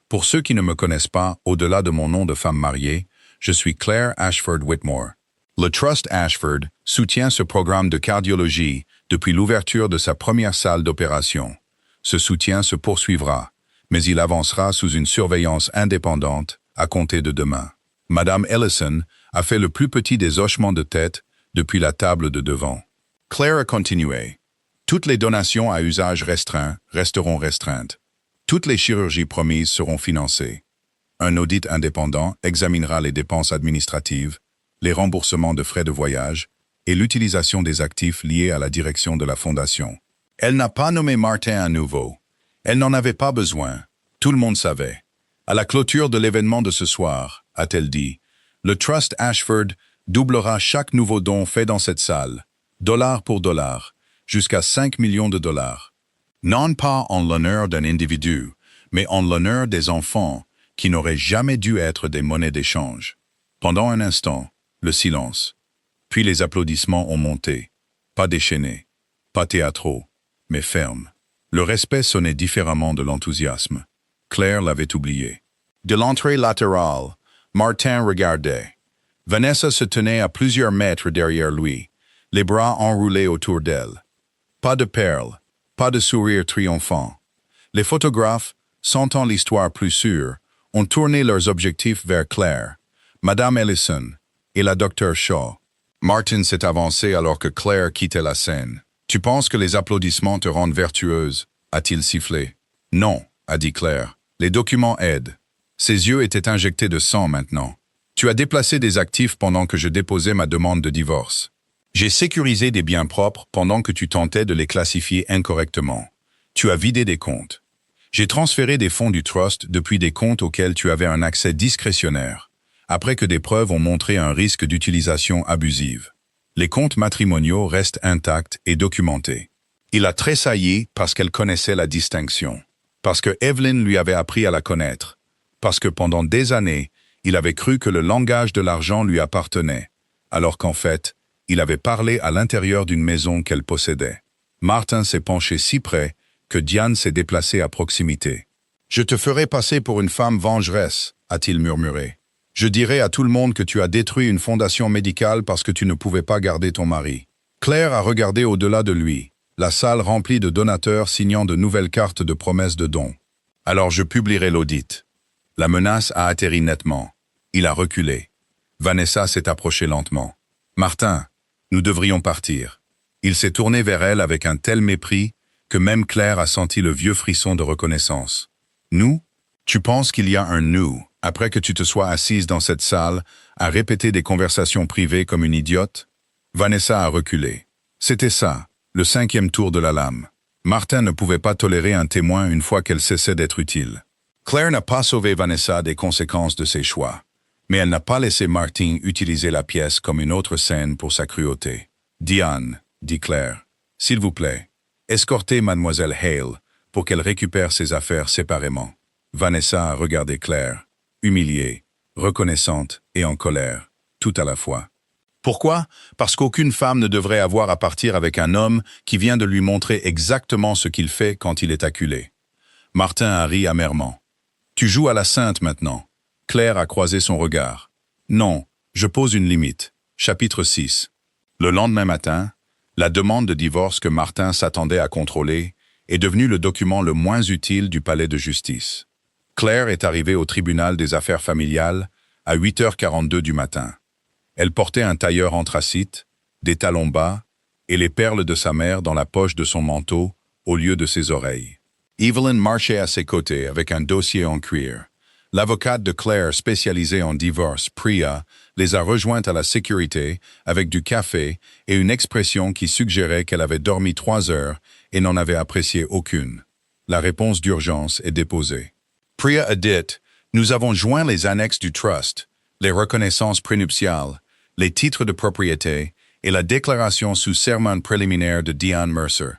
Pour ceux qui ne me connaissent pas, au-delà de mon nom de femme mariée, je suis Claire Ashford Whitmore. Le Trust Ashford soutient ce programme de cardiologie depuis l'ouverture de sa première salle d'opération. Ce soutien se poursuivra, mais il avancera sous une surveillance indépendante à compter de demain. Madame Ellison a fait le plus petit des hochements de tête depuis la table de devant. Claire a continué. Toutes les donations à usage restreint resteront restreintes. Toutes les chirurgies promises seront financées. Un audit indépendant examinera les dépenses administratives, les remboursements de frais de voyage et l'utilisation des actifs liés à la direction de la fondation. Elle n'a pas nommé Martin à nouveau. Elle n'en avait pas besoin. Tout le monde savait. À la clôture de l'événement de ce soir, a-t-elle dit, le Trust Ashford doublera chaque nouveau don fait dans cette salle, dollar pour dollar, jusqu'à 5 millions de dollars. Non pas en l'honneur d'un individu, mais en l'honneur des enfants qui n'auraient jamais dû être des monnaies d'échange. Pendant un instant, le silence. Puis les applaudissements ont monté. Pas déchaînés, pas théâtraux, mais fermes. Le respect sonnait différemment de l'enthousiasme. Claire l'avait oublié. De l'entrée latérale, Martin regardait. Vanessa se tenait à plusieurs mètres derrière lui, les bras enroulés autour d'elle. Pas de perles, pas de sourire triomphant. Les photographes, sentant l'histoire plus sûre, ont tourné leurs objectifs vers Claire, Madame Ellison et la docteure Shaw. Martin s'est avancé alors que Claire quittait la scène. « Tu penses que les applaudissements te rendent vertueuse ?» a-t-il sifflé. « Non », a dit Claire. « Les documents aident. » Ses yeux étaient injectés de sang maintenant. « Tu as déplacé des actifs pendant que je déposais ma demande de divorce. J'ai sécurisé des biens propres pendant que tu tentais de les classifier incorrectement. Tu as vidé des comptes. J'ai transféré des fonds du trust depuis des comptes auxquels tu avais un accès discrétionnaire. après que des preuves ont montré un risque d'utilisation abusive. Les comptes matrimoniaux restent intacts et documentés. Il a tressailli parce qu'elle connaissait la distinction, parce que Evelyn lui avait appris à la connaître, parce que pendant des années, il avait cru que le langage de l'argent lui appartenait, alors qu'en fait, il avait parlé à l'intérieur d'une maison qu'elle possédait. Martin s'est penché si près que Diane s'est déplacée à proximité. « Je te ferai passer pour une femme vengeresse », a-t-il murmuré. « Je dirai à tout le monde que tu as détruit une fondation médicale parce que tu ne pouvais pas garder ton mari. » Claire a regardé au-delà de lui, la salle remplie de donateurs signant de nouvelles cartes de promesses de dons. « Alors je publierai l'audit. » La menace a atterri nettement. Il a reculé. Vanessa s'est approchée lentement. « Martin, nous devrions partir. » Il s'est tourné vers elle avec un tel mépris que même Claire a senti le vieux frisson de reconnaissance. « Nous? Tu penses qu'il y a un nous, après que tu te sois assise dans cette salle, à répéter des conversations privées comme une idiote ?» Vanessa a reculé. C'était ça, le 5e tour de la lame. Martin ne pouvait pas tolérer un témoin une fois qu'elle cessait d'être utile. Claire n'a pas sauvé Vanessa des conséquences de ses choix, mais elle n'a pas laissé Martin utiliser la pièce comme une autre scène pour sa cruauté. « Diane, » dit Claire, « s'il vous plaît, escortez mademoiselle Hale pour qu'elle récupère ses affaires séparément. » Vanessa a regardé Claire, humiliée, reconnaissante et en colère, tout à la fois. Pourquoi? Parce qu'aucune femme ne devrait avoir à partir avec un homme qui vient de lui montrer exactement ce qu'il fait quand il est acculé. Martin a ri amèrement. « Tu joues à la sainte maintenant. » Claire a croisé son regard. « Non, je pose une limite. » Chapitre 6. Le lendemain matin, la demande de divorce que Martin s'attendait à contrôler est devenue le document le moins utile du palais de justice. Claire est arrivée au tribunal des affaires familiales à 8h42 du matin. Elle portait un tailleur anthracite, des talons bas et les perles de sa mère dans la poche de son manteau au lieu de ses oreilles. Evelyn marchait à ses côtés avec un dossier en cuir. L'avocate de Claire spécialisée en divorce, Priya, les a rejointes à la sécurité avec du café et une expression qui suggérait qu'elle avait dormi 3 heures et n'en avait apprécié aucune. La réponse d'urgence est déposée. Priya a dit « Nous avons joint les annexes du trust, les reconnaissances prénuptiales, les titres de propriété et la déclaration sous serment préliminaire de Diane Mercer.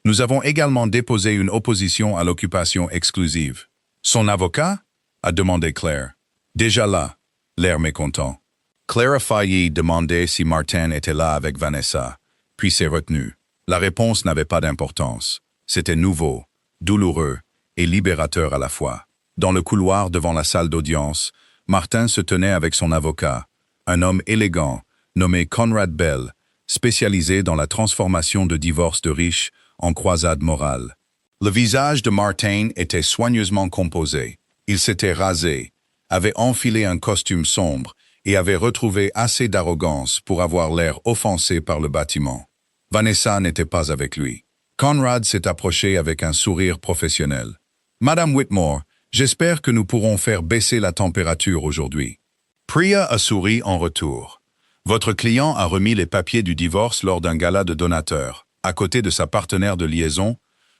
Nous avons également déposé une opposition à l'occupation exclusive. » Son avocat? A demandé Claire. Déjà là, l'air mécontent. Claire a failli demander si Martin était là avec Vanessa, puis s'est retenue. La réponse n'avait pas d'importance. C'était nouveau, douloureux et libérateur à la fois. Dans le couloir devant la salle d'audience, Martin se tenait avec son avocat, un homme élégant, nommé Conrad Bell, spécialisé dans la transformation de divorces de riches en croisade morale. Le visage de Martin était soigneusement composé. Il s'était rasé, avait enfilé un costume sombre et avait retrouvé assez d'arrogance pour avoir l'air offensé par le bâtiment. Vanessa n'était pas avec lui. Conrad s'est approché avec un sourire professionnel. « Madame Whitmore, j'espère que nous pourrons faire baisser la température aujourd'hui. » Priya a souri en retour. « Votre client a remis les papiers du divorce lors d'un gala de donateurs, à côté de sa partenaire de liaison,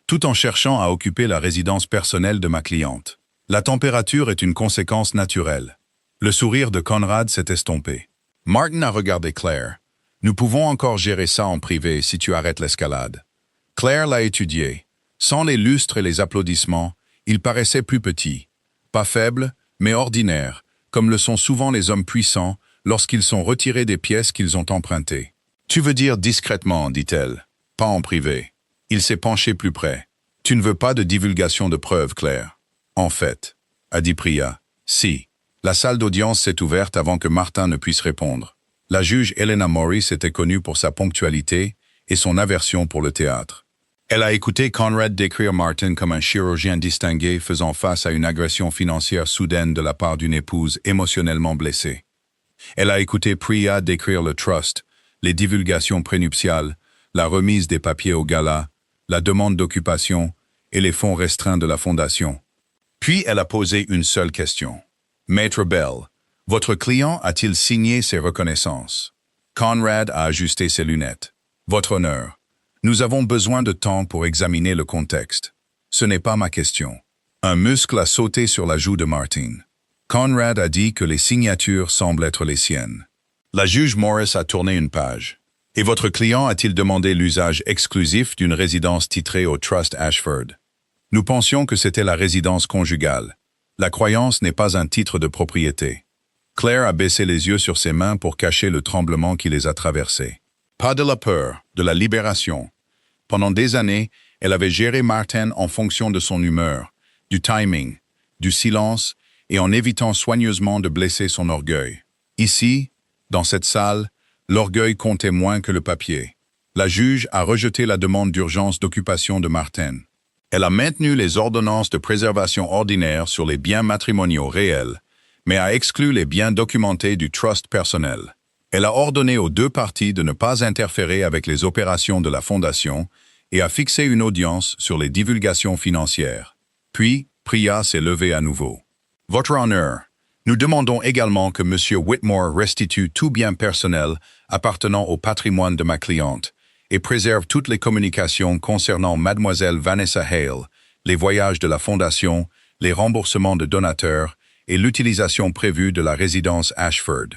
tout en cherchant à occuper la résidence personnelle de ma cliente. La température est une conséquence naturelle. » Le sourire de Conrad s'est estompé. Martin a regardé Claire. « Nous pouvons encore gérer ça en privé si tu arrêtes l'escalade. » Claire l'a étudié. Sans les lustres et les applaudissements, il paraissait plus petit. Pas faible, mais ordinaire, comme le sont souvent les hommes puissants lorsqu'ils sont retirés des pièces qu'ils ont empruntées. « Tu veux dire discrètement, dit-elle, pas en privé. » Il s'est penché plus près. « Tu ne veux pas de divulgation de preuves, Claire. » « En fait, » a dit Priya, « si. » La salle d'audience s'est ouverte avant que Martin ne puisse répondre. La juge Elena Morris était connue pour sa ponctualité et son aversion pour le théâtre. Elle a écouté Conrad décrire Martin comme un chirurgien distingué faisant face à une agression financière soudaine de la part d'une épouse émotionnellement blessée. Elle a écouté Priya décrire le trust, les divulgations prénuptiales, la remise des papiers au gala, la demande d'occupation et les fonds restreints de la fondation. Puis elle a posé une seule question. « Maître Bell, votre client a-t-il signé ses reconnaissances ?» Conrad a ajusté ses lunettes. « Votre honneur, nous avons besoin de temps pour examiner le contexte. Ce n'est pas ma question. » Un muscle a sauté sur la joue de Martin. Conrad a dit que les signatures semblent être les siennes. La juge Morris a tourné une page. Et votre client a-t-il demandé l'usage exclusif d'une résidence titrée au Trust Ashford? Nous pensions que c'était la résidence conjugale. La croyance n'est pas un titre de propriété. Claire a baissé les yeux sur ses mains pour cacher le tremblement qui les a traversés. Pas de la peur, de la libération. Pendant des années, elle avait géré Martin en fonction de son humeur, du timing, du silence et en évitant soigneusement de blesser son orgueil. Ici, dans cette salle, l'orgueil comptait moins que le papier. La juge a rejeté la demande d'urgence d'occupation de Martin. Elle a maintenu les ordonnances de préservation ordinaires sur les biens matrimoniaux réels, mais a exclu les biens documentés du trust personnel. Elle a ordonné aux deux parties de ne pas interférer avec les opérations de la Fondation et a fixé une audience sur les divulgations financières. Puis, Priya s'est levé à nouveau. Votre Honneur, nous demandons également que M. Whitmore restitue tout bien personnel appartenant au patrimoine de ma cliente et préserve toutes les communications concernant Mademoiselle Vanessa Hale, les voyages de la Fondation, les remboursements de donateurs et l'utilisation prévue de la résidence Ashford.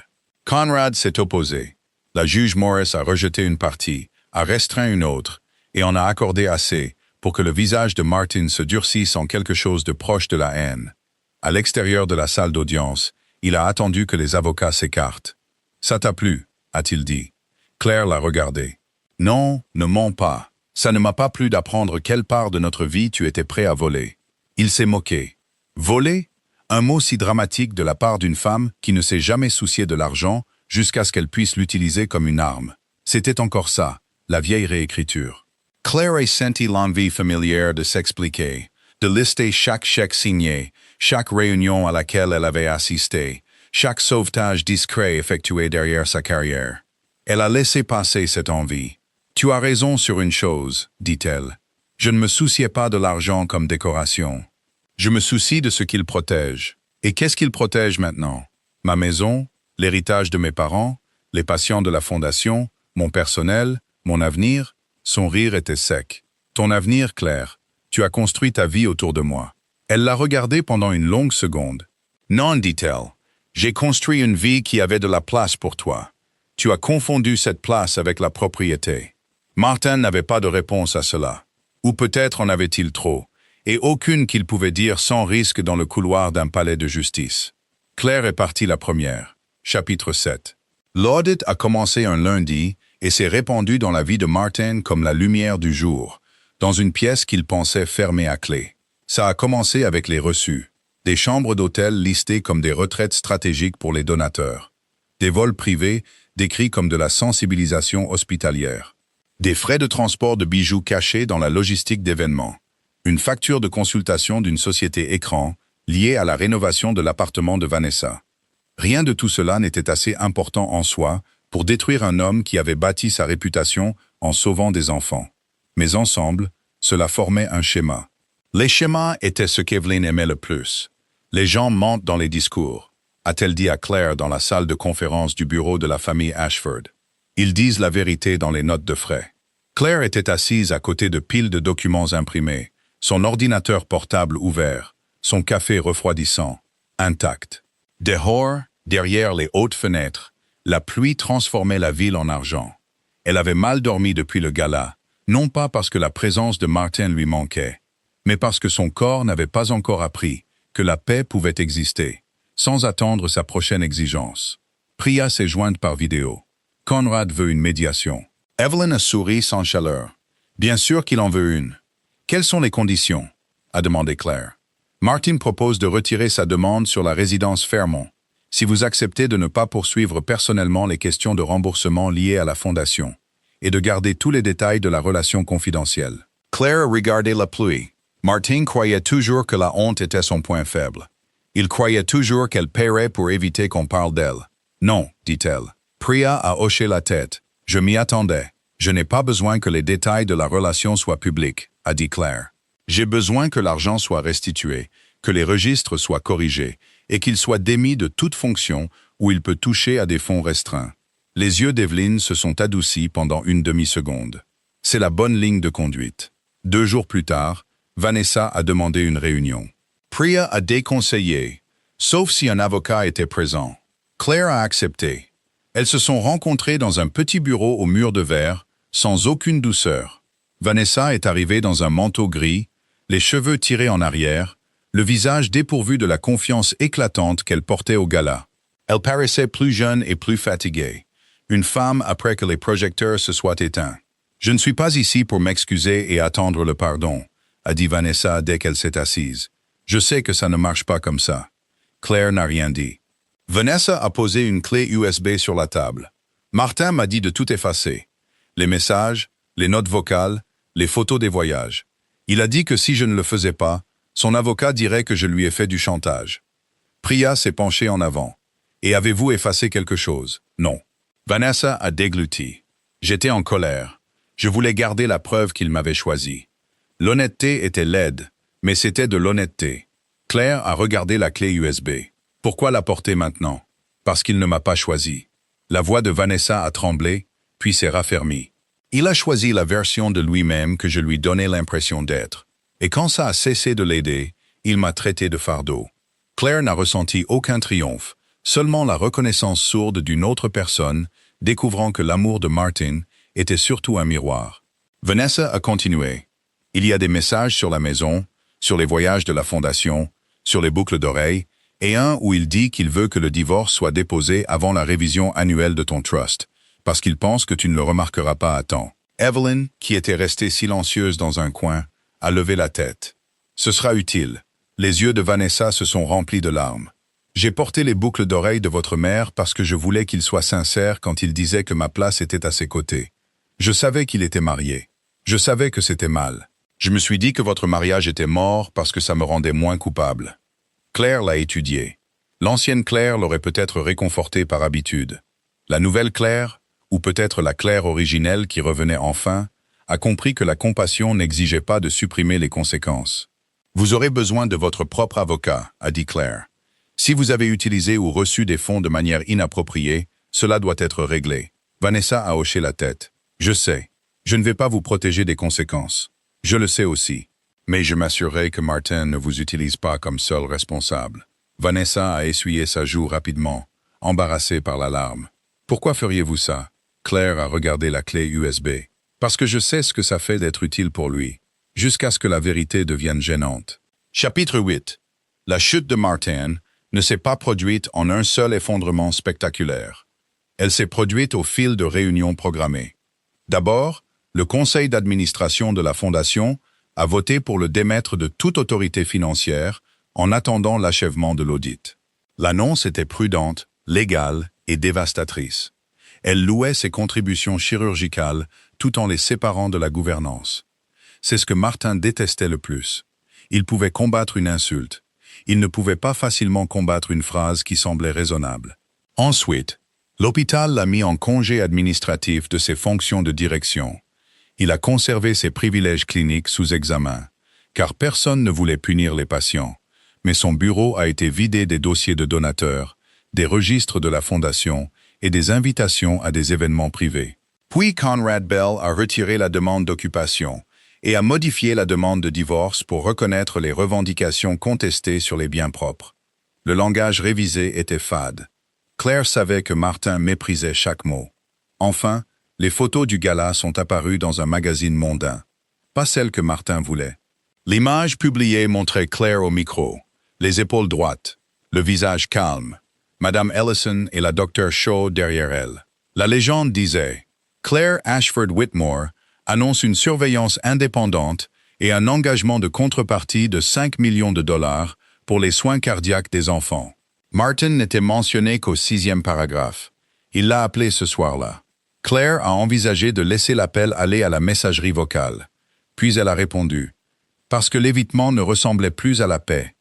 Conrad s'est opposé. La juge Morris a rejeté une partie, a restreint une autre, et en a accordé assez pour que le visage de Martin se durcisse en quelque chose de proche de la haine. À l'extérieur de la salle d'audience, il a attendu que les avocats s'écartent. « Ça t'a plu ?» a-t-il dit. Claire l'a regardé. « Non, ne mens pas. Ça ne m'a pas plu d'apprendre quelle part de notre vie tu étais prêt à voler. » Il s'est moqué. « Voler ?» Un mot si dramatique de la part d'une femme qui ne s'est jamais souciée de l'argent jusqu'à ce qu'elle puisse l'utiliser comme une arme. C'était encore ça, la vieille réécriture. Claire a senti l'envie familière de s'expliquer, de lister chaque chèque signé, chaque réunion à laquelle elle avait assisté, chaque sauvetage discret effectué derrière sa carrière. Elle a laissé passer cette envie. « Tu as raison sur une chose, dit-elle. Je ne me souciais pas de l'argent comme décoration. Je me soucie de ce qu'il protège. Et qu'est-ce qu'il protège maintenant? Ma maison, l'héritage de mes parents, les patients de la Fondation, mon personnel, mon avenir? » Son rire était sec. « Ton avenir, Claire. Tu as construit ta vie autour de moi. » Elle l'a regardé pendant une longue seconde. « Non, dit-elle. J'ai construit une vie qui avait de la place pour toi. Tu as confondu cette place avec la propriété. » Martin n'avait pas de réponse à cela. Ou peut-être en avait-il trop, et aucune qu'il pouvait dire sans risque dans le couloir d'un palais de justice. Claire est partie la première. Chapitre 7. L'audit a commencé un lundi et s'est répandu dans la vie de Martin comme la lumière du jour, dans une pièce qu'il pensait fermée à clé. Ça a commencé avec les reçus, des chambres d'hôtel listées comme des retraites stratégiques pour les donateurs, des vols privés décrits comme de la sensibilisation hospitalière, des frais de transport de bijoux cachés dans la logistique d'événements, une facture de consultation d'une société écran liée à la rénovation de l'appartement de Vanessa. Rien de tout cela n'était assez important en soi pour détruire un homme qui avait bâti sa réputation en sauvant des enfants. Mais ensemble, cela formait un schéma. Les schémas étaient ce qu'Evelyn aimait le plus. Les gens mentent dans les discours, a-t-elle dit à Claire dans la salle de conférence du bureau de la famille Ashford. Ils disent la vérité dans les notes de frais. Claire était assise à côté de piles de documents imprimés, son ordinateur portable ouvert, son café refroidissant, intact. Dehors, derrière les hautes fenêtres, la pluie transformait la ville en argent. Elle avait mal dormi depuis le gala, non pas parce que la présence de Martin lui manquait, mais parce que son corps n'avait pas encore appris que la paix pouvait exister, sans attendre sa prochaine exigence. Priya s'est jointe par vidéo. Conrad veut une médiation. Evelyn a souri sans chaleur. Bien sûr qu'il en veut une. Quelles sont les conditions? A demandé Claire. Martin propose de retirer sa demande sur la résidence Fairmont, si vous acceptez de ne pas poursuivre personnellement les questions de remboursement liées à la Fondation, et de garder tous les détails de la relation confidentielle. Claire regardait la pluie. Martin croyait toujours que la honte était son point faible. Il croyait toujours qu'elle paierait pour éviter qu'on parle d'elle. Non, dit-elle. Priya a hoché la tête. Je m'y attendais. Je n'ai pas besoin que les détails de la relation soient publics, a dit Claire. J'ai besoin que l'argent soit restitué, que les registres soient corrigés, et qu'il soit démis de toute fonction où il peut toucher à des fonds restreints. Les yeux d'Evelyn se sont adoucis pendant une demi-seconde. C'est la bonne ligne de conduite. 2 jours plus tard, Vanessa a demandé une réunion. Priya a déconseillé. sauf si un avocat était présent. Claire a accepté. Elles se sont rencontrées dans un petit bureau au mur de verre, sans aucune douceur. Vanessa est arrivée dans un manteau gris, les cheveux tirés en arrière, le visage dépourvu de la confiance éclatante qu'elle portait au gala. Elle paraissait plus jeune et plus fatiguée. Une femme après que les projecteurs se soient éteints. « Je ne suis pas ici pour m'excuser et attendre le pardon », a dit Vanessa dès qu'elle s'est assise. « Je sais que ça ne marche pas comme ça. » Claire n'a rien dit. Vanessa a posé une clé USB sur la table. Martin m'a dit de tout effacer. Les messages, les notes vocales, les photos des voyages. Il a dit que si je ne le faisais pas, son avocat dirait que je lui ai fait du chantage. Priya s'est penchée en avant. « Et avez-vous effacé quelque chose ?»« Non. » Vanessa a dégluti. J'étais en colère. Je voulais garder la preuve qu'il m'avait choisi. L'honnêteté était laide, mais c'était de l'honnêteté. Claire a regardé la clé USB. Pourquoi la porter maintenant? Parce qu'il ne m'a pas choisi. La voix de Vanessa a tremblé, puis s'est raffermie. Il a choisi la version de lui-même que je lui donnais l'impression d'être. Et quand ça a cessé de l'aider, il m'a traité de fardeau. Claire n'a ressenti aucun triomphe, seulement la reconnaissance sourde d'une autre personne, découvrant que l'amour de Martin était surtout un miroir. Vanessa a continué. Il y a des messages sur la maison, sur les voyages de la fondation, sur les boucles d'oreilles, et un où il dit qu'il veut que le divorce soit déposé avant la révision annuelle de ton trust, parce qu'il pense que tu ne le remarqueras pas à temps. Evelyn, qui était restée silencieuse dans un coin, a levé la tête. Ce sera utile. Les yeux de Vanessa se sont remplis de larmes. J'ai porté les boucles d'oreilles de votre mère parce que je voulais qu'il soit sincère quand il disait que ma place était à ses côtés. Je savais qu'il était marié. Je savais que c'était mal. Je me suis dit que votre mariage était mort parce que ça me rendait moins coupable. Claire l'a étudié. L'ancienne Claire l'aurait peut-être réconforté par habitude. La nouvelle Claire, ou peut-être la Claire originelle qui revenait enfin, a compris que la compassion n'exigeait pas de supprimer les conséquences. Vous aurez besoin de votre propre avocat, a dit Claire. Si vous avez utilisé ou reçu des fonds de manière inappropriée, cela doit être réglé. Vanessa a hoché la tête. Je sais. Je ne vais pas vous protéger des conséquences. Je le sais aussi. Mais je m'assurerai que Martin ne vous utilise pas comme seul responsable. Vanessa a essuyé sa joue rapidement, embarrassée par l'alarme. Pourquoi feriez-vous ça? Claire a regardé la clé USB. Parce que je sais ce que ça fait d'être utile pour lui, jusqu'à ce que la vérité devienne gênante. Chapitre 8. La chute de Martin ne s'est pas produite en un seul effondrement spectaculaire. Elle s'est produite au fil de réunions programmées. D'abord, le conseil d'administration de la Fondation a voté pour le démettre de toute autorité financière en attendant l'achèvement de l'audit. L'annonce était prudente, légale et dévastatrice. Elle louait ses contributions chirurgicales tout en les séparant de la gouvernance. C'est ce que Martin détestait le plus. Il pouvait combattre une insulte. Il ne pouvait pas facilement combattre une phrase qui semblait raisonnable. Ensuite, l'hôpital l'a mis en congé administratif de ses fonctions de direction. Il a conservé ses privilèges cliniques sous examen, car personne ne voulait punir les patients, mais son bureau a été vidé des dossiers de donateurs, des registres de la Fondation et des invitations à des événements privés. Puis Conrad Bell a retiré la demande d'occupation et a modifié la demande de divorce pour reconnaître les revendications contestées sur les biens propres. Le langage révisé était fade. Claire savait que Martin méprisait chaque mot. Enfin, les photos du gala sont apparues dans un magazine mondain. Pas celles que Martin voulait. L'image publiée montrait Claire au micro, les épaules droites, le visage calme, Madame Ellison et la Dr Shaw derrière elle. La légende disait « Claire Ashford Whitmore annonce une surveillance indépendante et un engagement de contrepartie de 5 millions de dollars pour les soins cardiaques des enfants. » Martin n'était mentionné qu'au 6e paragraphe. Il l'a appelé ce soir-là. Claire a envisagé de laisser l'appel aller à la messagerie vocale. Puis elle a répondu « Parce que l'évitement ne ressemblait plus à la paix.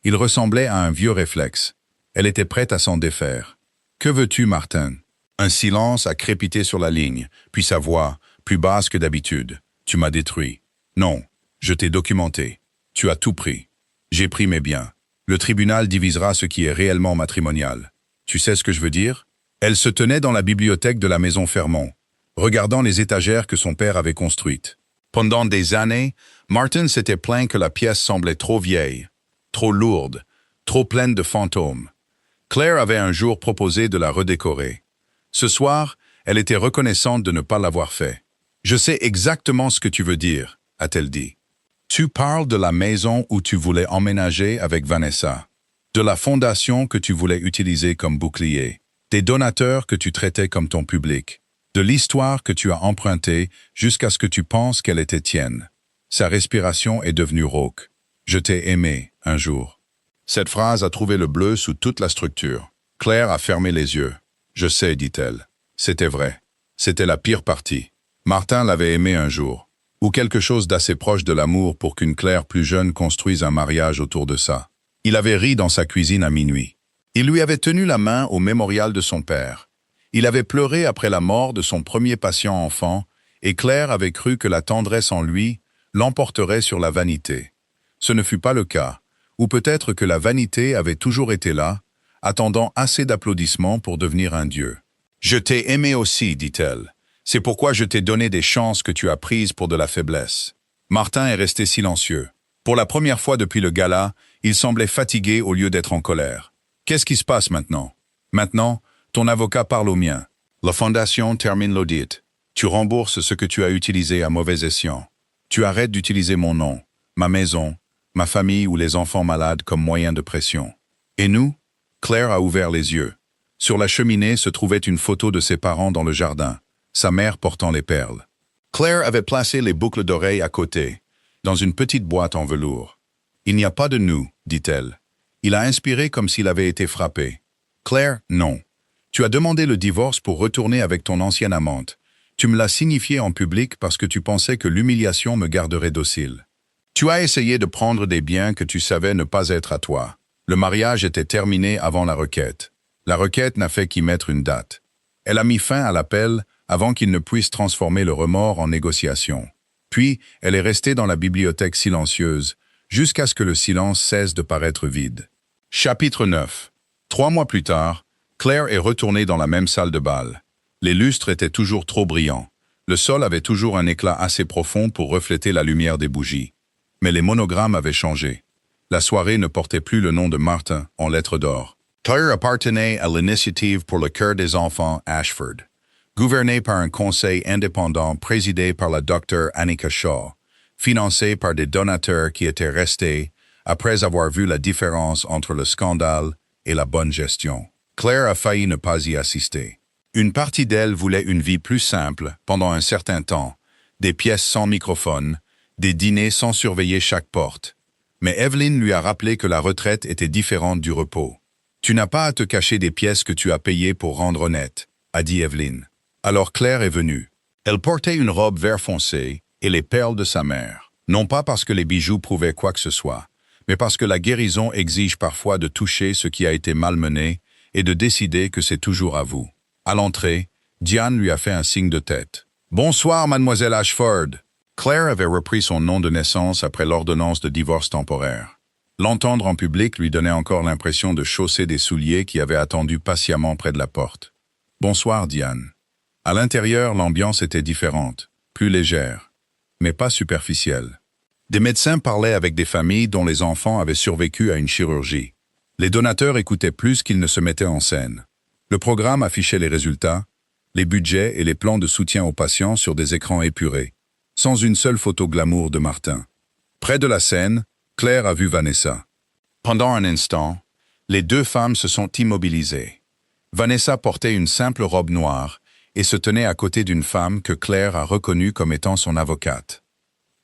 Il ressemblait à un vieux réflexe. Elle était prête à s'en défaire. « Que veux-tu, Martin ?» Un silence a crépité sur la ligne, puis sa voix, plus basse que d'habitude. « Tu m'as détruit. »« Non, je t'ai documenté. Tu as tout pris. J'ai pris mes biens. Le tribunal divisera ce qui est réellement matrimonial. Tu sais ce que je veux dire ?» Elle se tenait dans la bibliothèque de la maison Fermont, regardant les étagères que son père avait construites. Pendant des années, Martin s'était plaint que la pièce semblait trop vieille, trop lourde, trop pleine de fantômes. Claire avait un jour proposé de la redécorer. Ce soir, elle était reconnaissante de ne pas l'avoir fait. « Je sais exactement ce que tu veux dire », a-t-elle dit. « Tu parles de la maison où tu voulais emménager avec Vanessa, de la fondation que tu voulais utiliser comme bouclier, des donateurs que tu traitais comme ton public, de l'histoire que tu as empruntée jusqu'à ce que tu penses qu'elle était tienne. » Sa respiration est devenue rauque. « Je t'ai aimé, un jour. » Cette phrase a trouvé le bleu sous toute la structure. Claire a fermé les yeux. « Je sais, dit-elle. C'était vrai. C'était la pire partie. Martin l'avait aimé un jour. Ou quelque chose d'assez proche de l'amour pour qu'une Claire plus jeune construise un mariage autour de ça. Il avait ri dans sa cuisine à minuit. Il lui avait tenu la main au mémorial de son père. Il avait pleuré après la mort de son premier patient enfant, et Claire avait cru que la tendresse en lui l'emporterait sur la vanité. Ce ne fut pas le cas, ou peut-être que la vanité avait toujours été là, attendant assez d'applaudissements pour devenir un dieu. « Je t'ai aimé aussi, dit-elle. C'est pourquoi je t'ai donné des chances que tu as prises pour de la faiblesse. » Martin est resté silencieux. Pour la première fois depuis le gala, il semblait fatigué au lieu d'être en colère. « Qu'est-ce qui se passe maintenant? »« Maintenant, ton avocat parle au mien. La fondation termine l'audit. Tu rembourses ce que tu as utilisé à mauvais escient. Tu arrêtes d'utiliser mon nom, ma maison, ma famille ou les enfants malades comme moyen de pression. » Et nous? Claire a ouvert les yeux. Sur la cheminée se trouvait une photo de ses parents dans le jardin, sa mère portant les perles. Claire avait placé les boucles d'oreilles à côté, dans une petite boîte en velours. « Il n'y a pas de nous, dit-elle. » Il a inspiré comme s'il avait été frappé. « Claire, non. Tu as demandé le divorce pour retourner avec ton ancienne amante. Tu me l'as signifié en public parce que tu pensais que l'humiliation me garderait docile. Tu as essayé de prendre des biens que tu savais ne pas être à toi. Le mariage était terminé avant la requête. La requête n'a fait qu'y mettre une date. Elle a mis fin à l'appel avant qu'il ne puisse transformer le remords en négociation. Puis, elle est restée dans la bibliothèque silencieuse, jusqu'à ce que le silence cesse de paraître vide. Chapitre 9. 3 mois plus tard, Claire est retournée dans la même salle de bal. Les lustres étaient toujours trop brillants. Le sol avait toujours un éclat assez profond pour refléter la lumière des bougies. Mais les monogrammes avaient changé. La soirée ne portait plus le nom de Martin en lettres d'or. Claire appartenait à l'initiative pour le cœur des enfants Ashford, gouvernée par un conseil indépendant présidé par la docteure Annika Shaw, financé par des donateurs qui étaient restés après avoir vu la différence entre le scandale et la bonne gestion. Claire a failli ne pas y assister. Une partie d'elle voulait une vie plus simple pendant un certain temps, des pièces sans microphone, des dîners sans surveiller chaque porte. Mais Evelyn lui a rappelé que la retraite était différente du repos. « Tu n'as pas à te cacher des pièces que tu as payées pour rendre honnête », a dit Evelyn. Alors Claire est venue. Elle portait une robe vert foncé et les perles de sa mère. Non pas parce que les bijoux prouvaient quoi que ce soit, mais parce que la guérison exige parfois de toucher ce qui a été malmené et de décider que c'est toujours à vous. À l'entrée, Diane lui a fait un signe de tête. « Bonsoir, mademoiselle Ashford !» Claire avait repris son nom de naissance après l'ordonnance de divorce temporaire. L'entendre en public lui donnait encore l'impression de chausser des souliers qui avaient attendu patiemment près de la porte. « Bonsoir, Diane. » À l'intérieur, l'ambiance était différente, plus légère, mais pas superficielle. Des médecins parlaient avec des familles dont les enfants avaient survécu à une chirurgie. Les donateurs écoutaient plus qu'ils ne se mettaient en scène. Le programme affichait les résultats, les budgets et les plans de soutien aux patients sur des écrans épurés, sans une seule photo glamour de Martin. Près de la scène, Claire a vu Vanessa. Pendant un instant, les deux femmes se sont immobilisées. Vanessa portait une simple robe noire et se tenait à côté d'une femme que Claire a reconnue comme étant son avocate.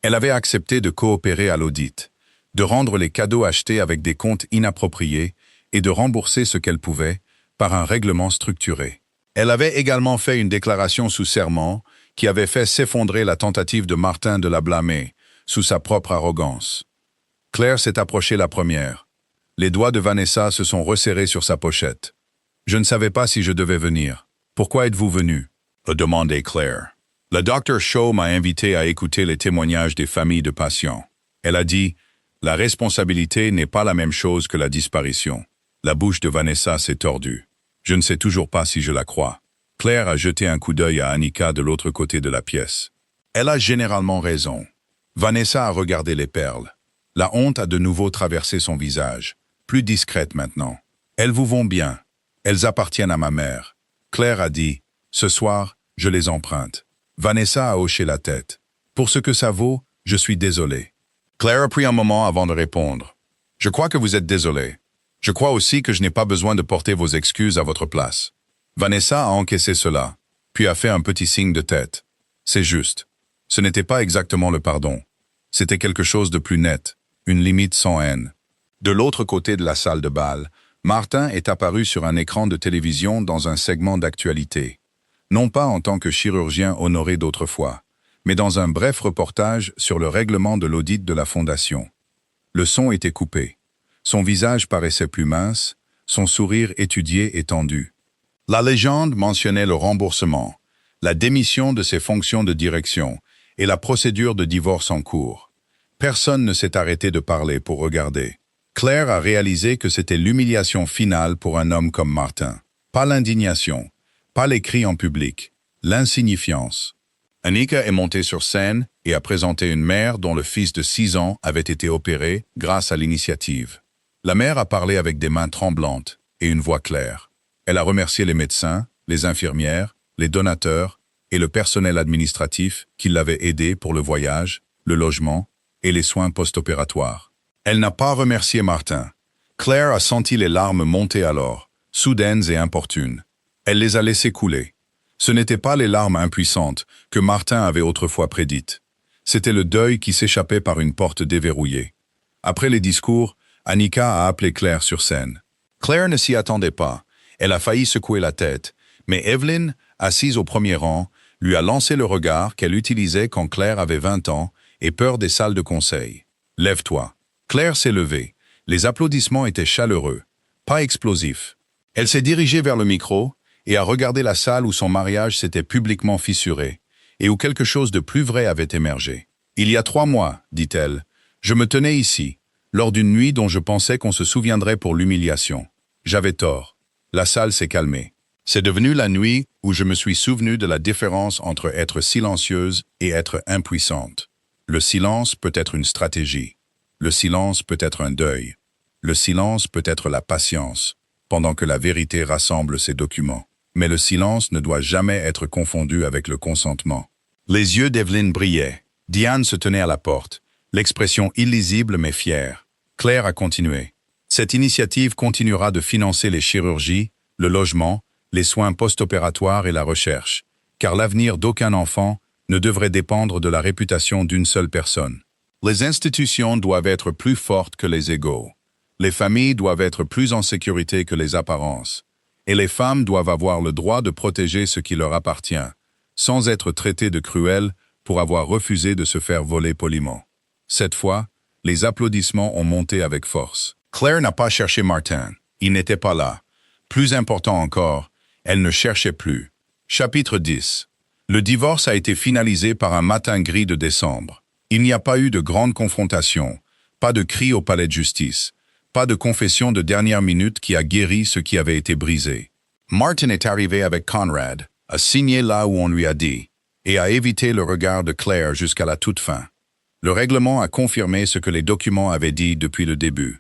Elle avait accepté de coopérer à l'audit, de rendre les cadeaux achetés avec des comptes inappropriés et de rembourser ce qu'elle pouvait par un règlement structuré. Elle avait également fait une déclaration sous serment qui avait fait s'effondrer la tentative de Martin de la blâmer sous sa propre arrogance. Claire s'est approchée la première. Les doigts de Vanessa se sont resserrés sur sa pochette. « Je ne savais pas si je devais venir. Pourquoi êtes-vous venu ?» a demandé Claire. « Le Dr. Shaw m'a invité à écouter les témoignages des familles de patients. Elle a dit « La responsabilité n'est pas la même chose que la disparition. » La bouche de Vanessa s'est tordue. Je ne sais toujours pas si je la crois. Claire a jeté un coup d'œil à Annika de l'autre côté de la pièce. Elle a généralement raison. Vanessa a regardé les perles. La honte a de nouveau traversé son visage. plus discrètes maintenant. Elles vous vont bien. Elles appartiennent à ma mère. Claire a dit, ce soir, je les emprunte. Vanessa a hoché la tête. Pour ce que ça vaut, je suis désolé. Claire a pris un moment avant de répondre. Je crois que vous êtes désolé. Je crois aussi que je n'ai pas besoin de porter vos excuses à votre place. Vanessa a encaissé cela, puis a fait un petit signe de tête. C'est juste. Ce n'était pas exactement le pardon. C'était quelque chose de plus net, une limite sans haine. De l'autre côté de la salle de bal, Martin est apparu sur un écran de télévision dans un segment d'actualité. Non pas en tant que chirurgien honoré d'autrefois, mais dans un bref reportage sur le règlement de l'audit de la Fondation. Le son était coupé. Son visage paraissait plus mince, son sourire étudié et tendu. La légende mentionnait le remboursement, la démission de ses fonctions de direction et la procédure de divorce en cours. Personne ne s'est arrêté de parler pour regarder. Claire a réalisé que c'était l'humiliation finale pour un homme comme Martin. Pas l'indignation, pas les cris en public, l'insignifiance. Annika est montée sur scène et a présenté une mère dont le fils de 6 ans avait été opéré grâce à l'initiative. La mère a parlé avec des mains tremblantes et une voix claire. Elle a remercié les médecins, les infirmières, les donateurs et le personnel administratif qui l'avaient aidé pour le voyage, le logement et les soins post-opératoires. Elle n'a pas remercié Martin. Claire a senti les larmes monter alors, soudaines et importunes. Elle les a laissées couler. Ce n'étaient pas les larmes impuissantes que Martin avait autrefois prédites. C'était le deuil qui s'échappait par une porte déverrouillée. Après les discours, Annika a appelé Claire sur scène. Claire ne s'y attendait pas. Elle a failli secouer la tête, mais Evelyn, assise au premier rang, lui a lancé le regard qu'elle utilisait quand Claire avait 20 ans et peur des salles de conseil. « Lève-toi ». Claire s'est levée. Les applaudissements étaient chaleureux, pas explosifs. Elle s'est dirigée vers le micro et a regardé la salle où son mariage s'était publiquement fissuré et où quelque chose de plus vrai avait émergé. « Il y a 3 mois, dit-elle, je me tenais ici, lors d'une nuit dont je pensais qu'on se souviendrait pour l'humiliation. J'avais tort. La salle s'est calmée. C'est devenu la nuit où je me suis souvenu de la différence entre être silencieuse et être impuissante. Le silence peut être une stratégie. Le silence peut être un deuil. Le silence peut être la patience, pendant que la vérité rassemble ses documents. Mais le silence ne doit jamais être confondu avec le consentement. » Les yeux d'Evelyn brillaient. Diane se tenait à la porte, l'expression illisible mais fière. Claire a continué. « Cette initiative continuera de financer les chirurgies, le logement, les soins post-opératoires et la recherche, car l'avenir d'aucun enfant ne devrait dépendre de la réputation d'une seule personne. Les institutions doivent être plus fortes que les égaux. Les familles doivent être plus en sécurité que les apparences. Et les femmes doivent avoir le droit de protéger ce qui leur appartient, sans être traitées de cruelles pour avoir refusé de se faire voler poliment. » Cette fois, les applaudissements ont monté avec force. Claire n'a pas cherché Martin. Il n'était pas là. Plus important encore, elle ne cherchait plus. Chapitre 10. Le divorce a été finalisé par un matin gris de décembre. Il n'y a pas eu de grande confrontation, pas de cri au palais de justice, pas de confession de dernière minute qui a guéri ce qui avait été brisé. Martin est arrivé avec Conrad, a signé là où on lui a dit, et a évité le regard de Claire jusqu'à la toute fin. Le règlement a confirmé ce que les documents avaient dit depuis le début.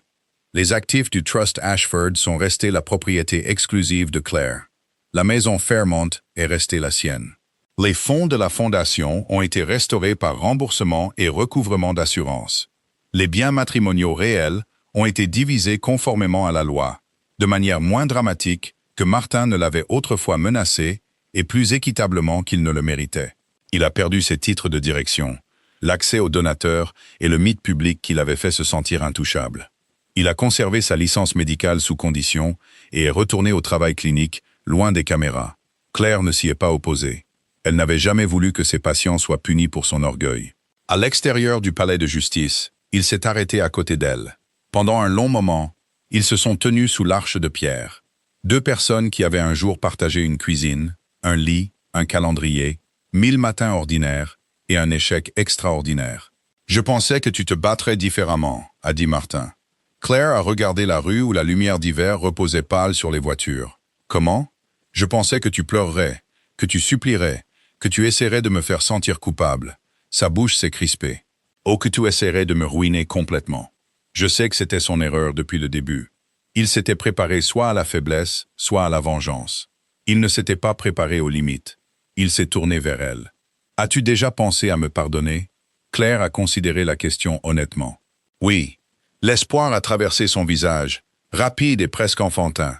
Les actifs du Trust Ashford sont restés la propriété exclusive de Claire. La maison Fairmont est restée la sienne. Les fonds de la fondation ont été restaurés par remboursement et recouvrement d'assurance. Les biens matrimoniaux réels ont été divisés conformément à la loi, de manière moins dramatique que Martin ne l'avait autrefois menacé et plus équitablement qu'il ne le méritait. Il a perdu ses titres de direction, l'accès aux donateurs et le mythe public qui l'avait fait se sentir intouchable. Il a conservé sa licence médicale sous condition et est retourné au travail clinique, loin des caméras. Claire ne s'y est pas opposée. Elle n'avait jamais voulu que ses patients soient punis pour son orgueil. À l'extérieur du palais de justice, il s'est arrêté à côté d'elle. Pendant un long moment, ils se sont tenus sous l'arche de pierre. 2 personnes qui avaient un jour partagé une cuisine, un lit, un calendrier, 1000 matins ordinaires et un échec extraordinaire. « Je pensais que tu te battrais différemment », a dit Martin. Claire a regardé la rue où la lumière d'hiver reposait pâle sur les voitures. « Comment ? Je pensais que tu pleurerais, que tu supplierais, que tu essaierais de me faire sentir coupable. » Sa bouche s'est crispée. « Oh, que tu essaierais de me ruiner complètement. » Je sais que c'était son erreur depuis le début. Il s'était préparé soit à la faiblesse, soit à la vengeance. Il ne s'était pas préparé aux limites. Il s'est tourné vers elle. « As-tu déjà pensé à me pardonner ?» Claire a considéré la question honnêtement. Oui. L'espoir a traversé son visage, rapide et presque enfantin.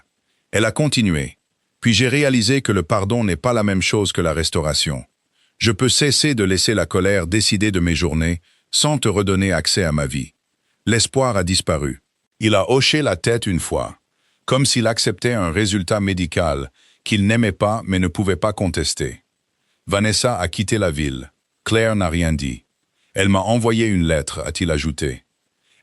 Elle a continué. Puis j'ai réalisé que le pardon n'est pas la même chose que la restauration. Je peux cesser de laisser la colère décider de mes journées sans te redonner accès à ma vie. L'espoir a disparu. Il a hoché la tête une fois, comme s'il acceptait un résultat médical qu'il n'aimait pas mais ne pouvait pas contester. Vanessa a quitté la ville. Claire n'a rien dit. Elle m'a envoyé une lettre, a-t-il ajouté.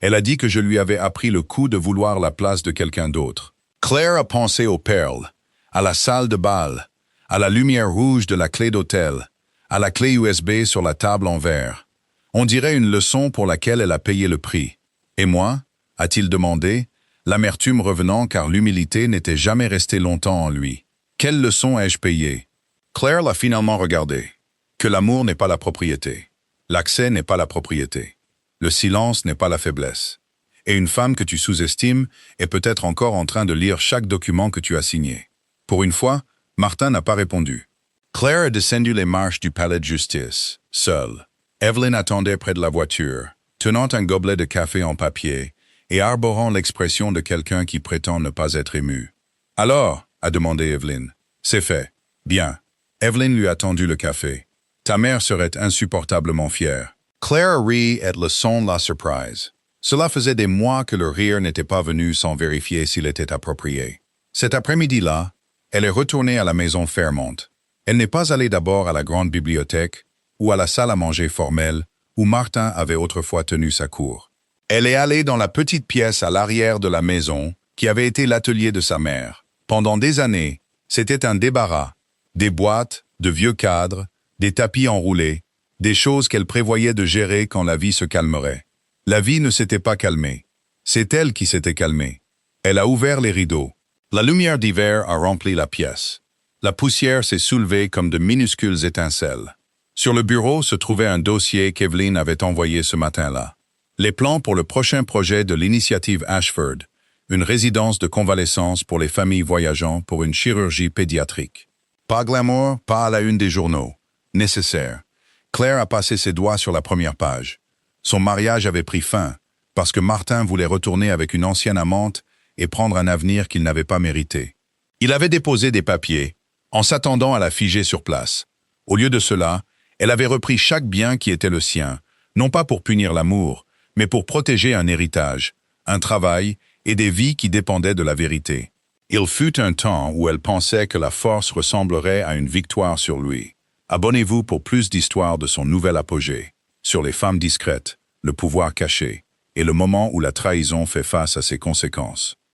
Elle a dit que je lui avais appris le coup de vouloir la place de quelqu'un d'autre. Claire a pensé aux perles, à la salle de bal, à la lumière rouge de la clé d'hôtel, à la clé USB sur la table en verre. On dirait une leçon pour laquelle elle a payé le prix. Et moi, a-t-il demandé, l'amertume revenant car l'humilité n'était jamais restée longtemps en lui. Quelle leçon ai-je payée? Claire l'a finalement regardé. Que l'amour n'est pas la propriété. L'accès n'est pas la propriété. Le silence n'est pas la faiblesse. Et une femme que tu sous-estimes est peut-être encore en train de lire chaque document que tu as signé. Pour une fois, Martin n'a pas répondu. Claire est descendue les marches du palais de justice, seule. Evelyn attendait près de la voiture, tenant un gobelet de café en papier et arborant l'expression de quelqu'un qui prétend ne pas être ému. « Alors ?» a demandé Evelyn. « C'est fait. Bien. » Evelyn lui a tendu le café. « Ta mère serait insupportablement fière. » Claire rit et le son de la surprise. Cela faisait des mois que le rire n'était pas venu sans vérifier s'il était approprié. Cet après-midi-là, elle est retournée à la maison Fairmont. Elle n'est pas allée d'abord à la grande bibliothèque ou à la salle à manger formelle où Martin avait autrefois tenu sa cour. Elle est allée dans la petite pièce à l'arrière de la maison qui avait été l'atelier de sa mère. Pendant des années, c'était un débarras. Des boîtes, de vieux cadres, des tapis enroulés, des choses qu'elle prévoyait de gérer quand la vie se calmerait. La vie ne s'était pas calmée. C'est elle qui s'était calmée. Elle a ouvert les rideaux. La lumière d'hiver a rempli la pièce. La poussière s'est soulevée comme de minuscules étincelles. Sur le bureau se trouvait un dossier qu'Evelyn avait envoyé ce matin-là. Les plans pour le prochain projet de l'initiative Ashford, une résidence de convalescence pour les familles voyageant pour une chirurgie pédiatrique. Pas glamour, pas à la une des journaux. Nécessaire. Claire a passé ses doigts sur la première page. Son mariage avait pris fin, parce que Martin voulait retourner avec une ancienne amante et prendre un avenir qu'il n'avait pas mérité. Il avait déposé des papiers, en s'attendant à la figer sur place. Au lieu de cela, elle avait repris chaque bien qui était le sien, non pas pour punir l'amour, mais pour protéger un héritage, un travail et des vies qui dépendaient de la vérité. Il fut un temps où elle pensait que la force ressemblerait à une victoire sur lui. Abonnez-vous pour plus d'histoires de son nouvel apogée, sur les femmes discrètes, le pouvoir caché, et le moment où la trahison fait face à ses conséquences.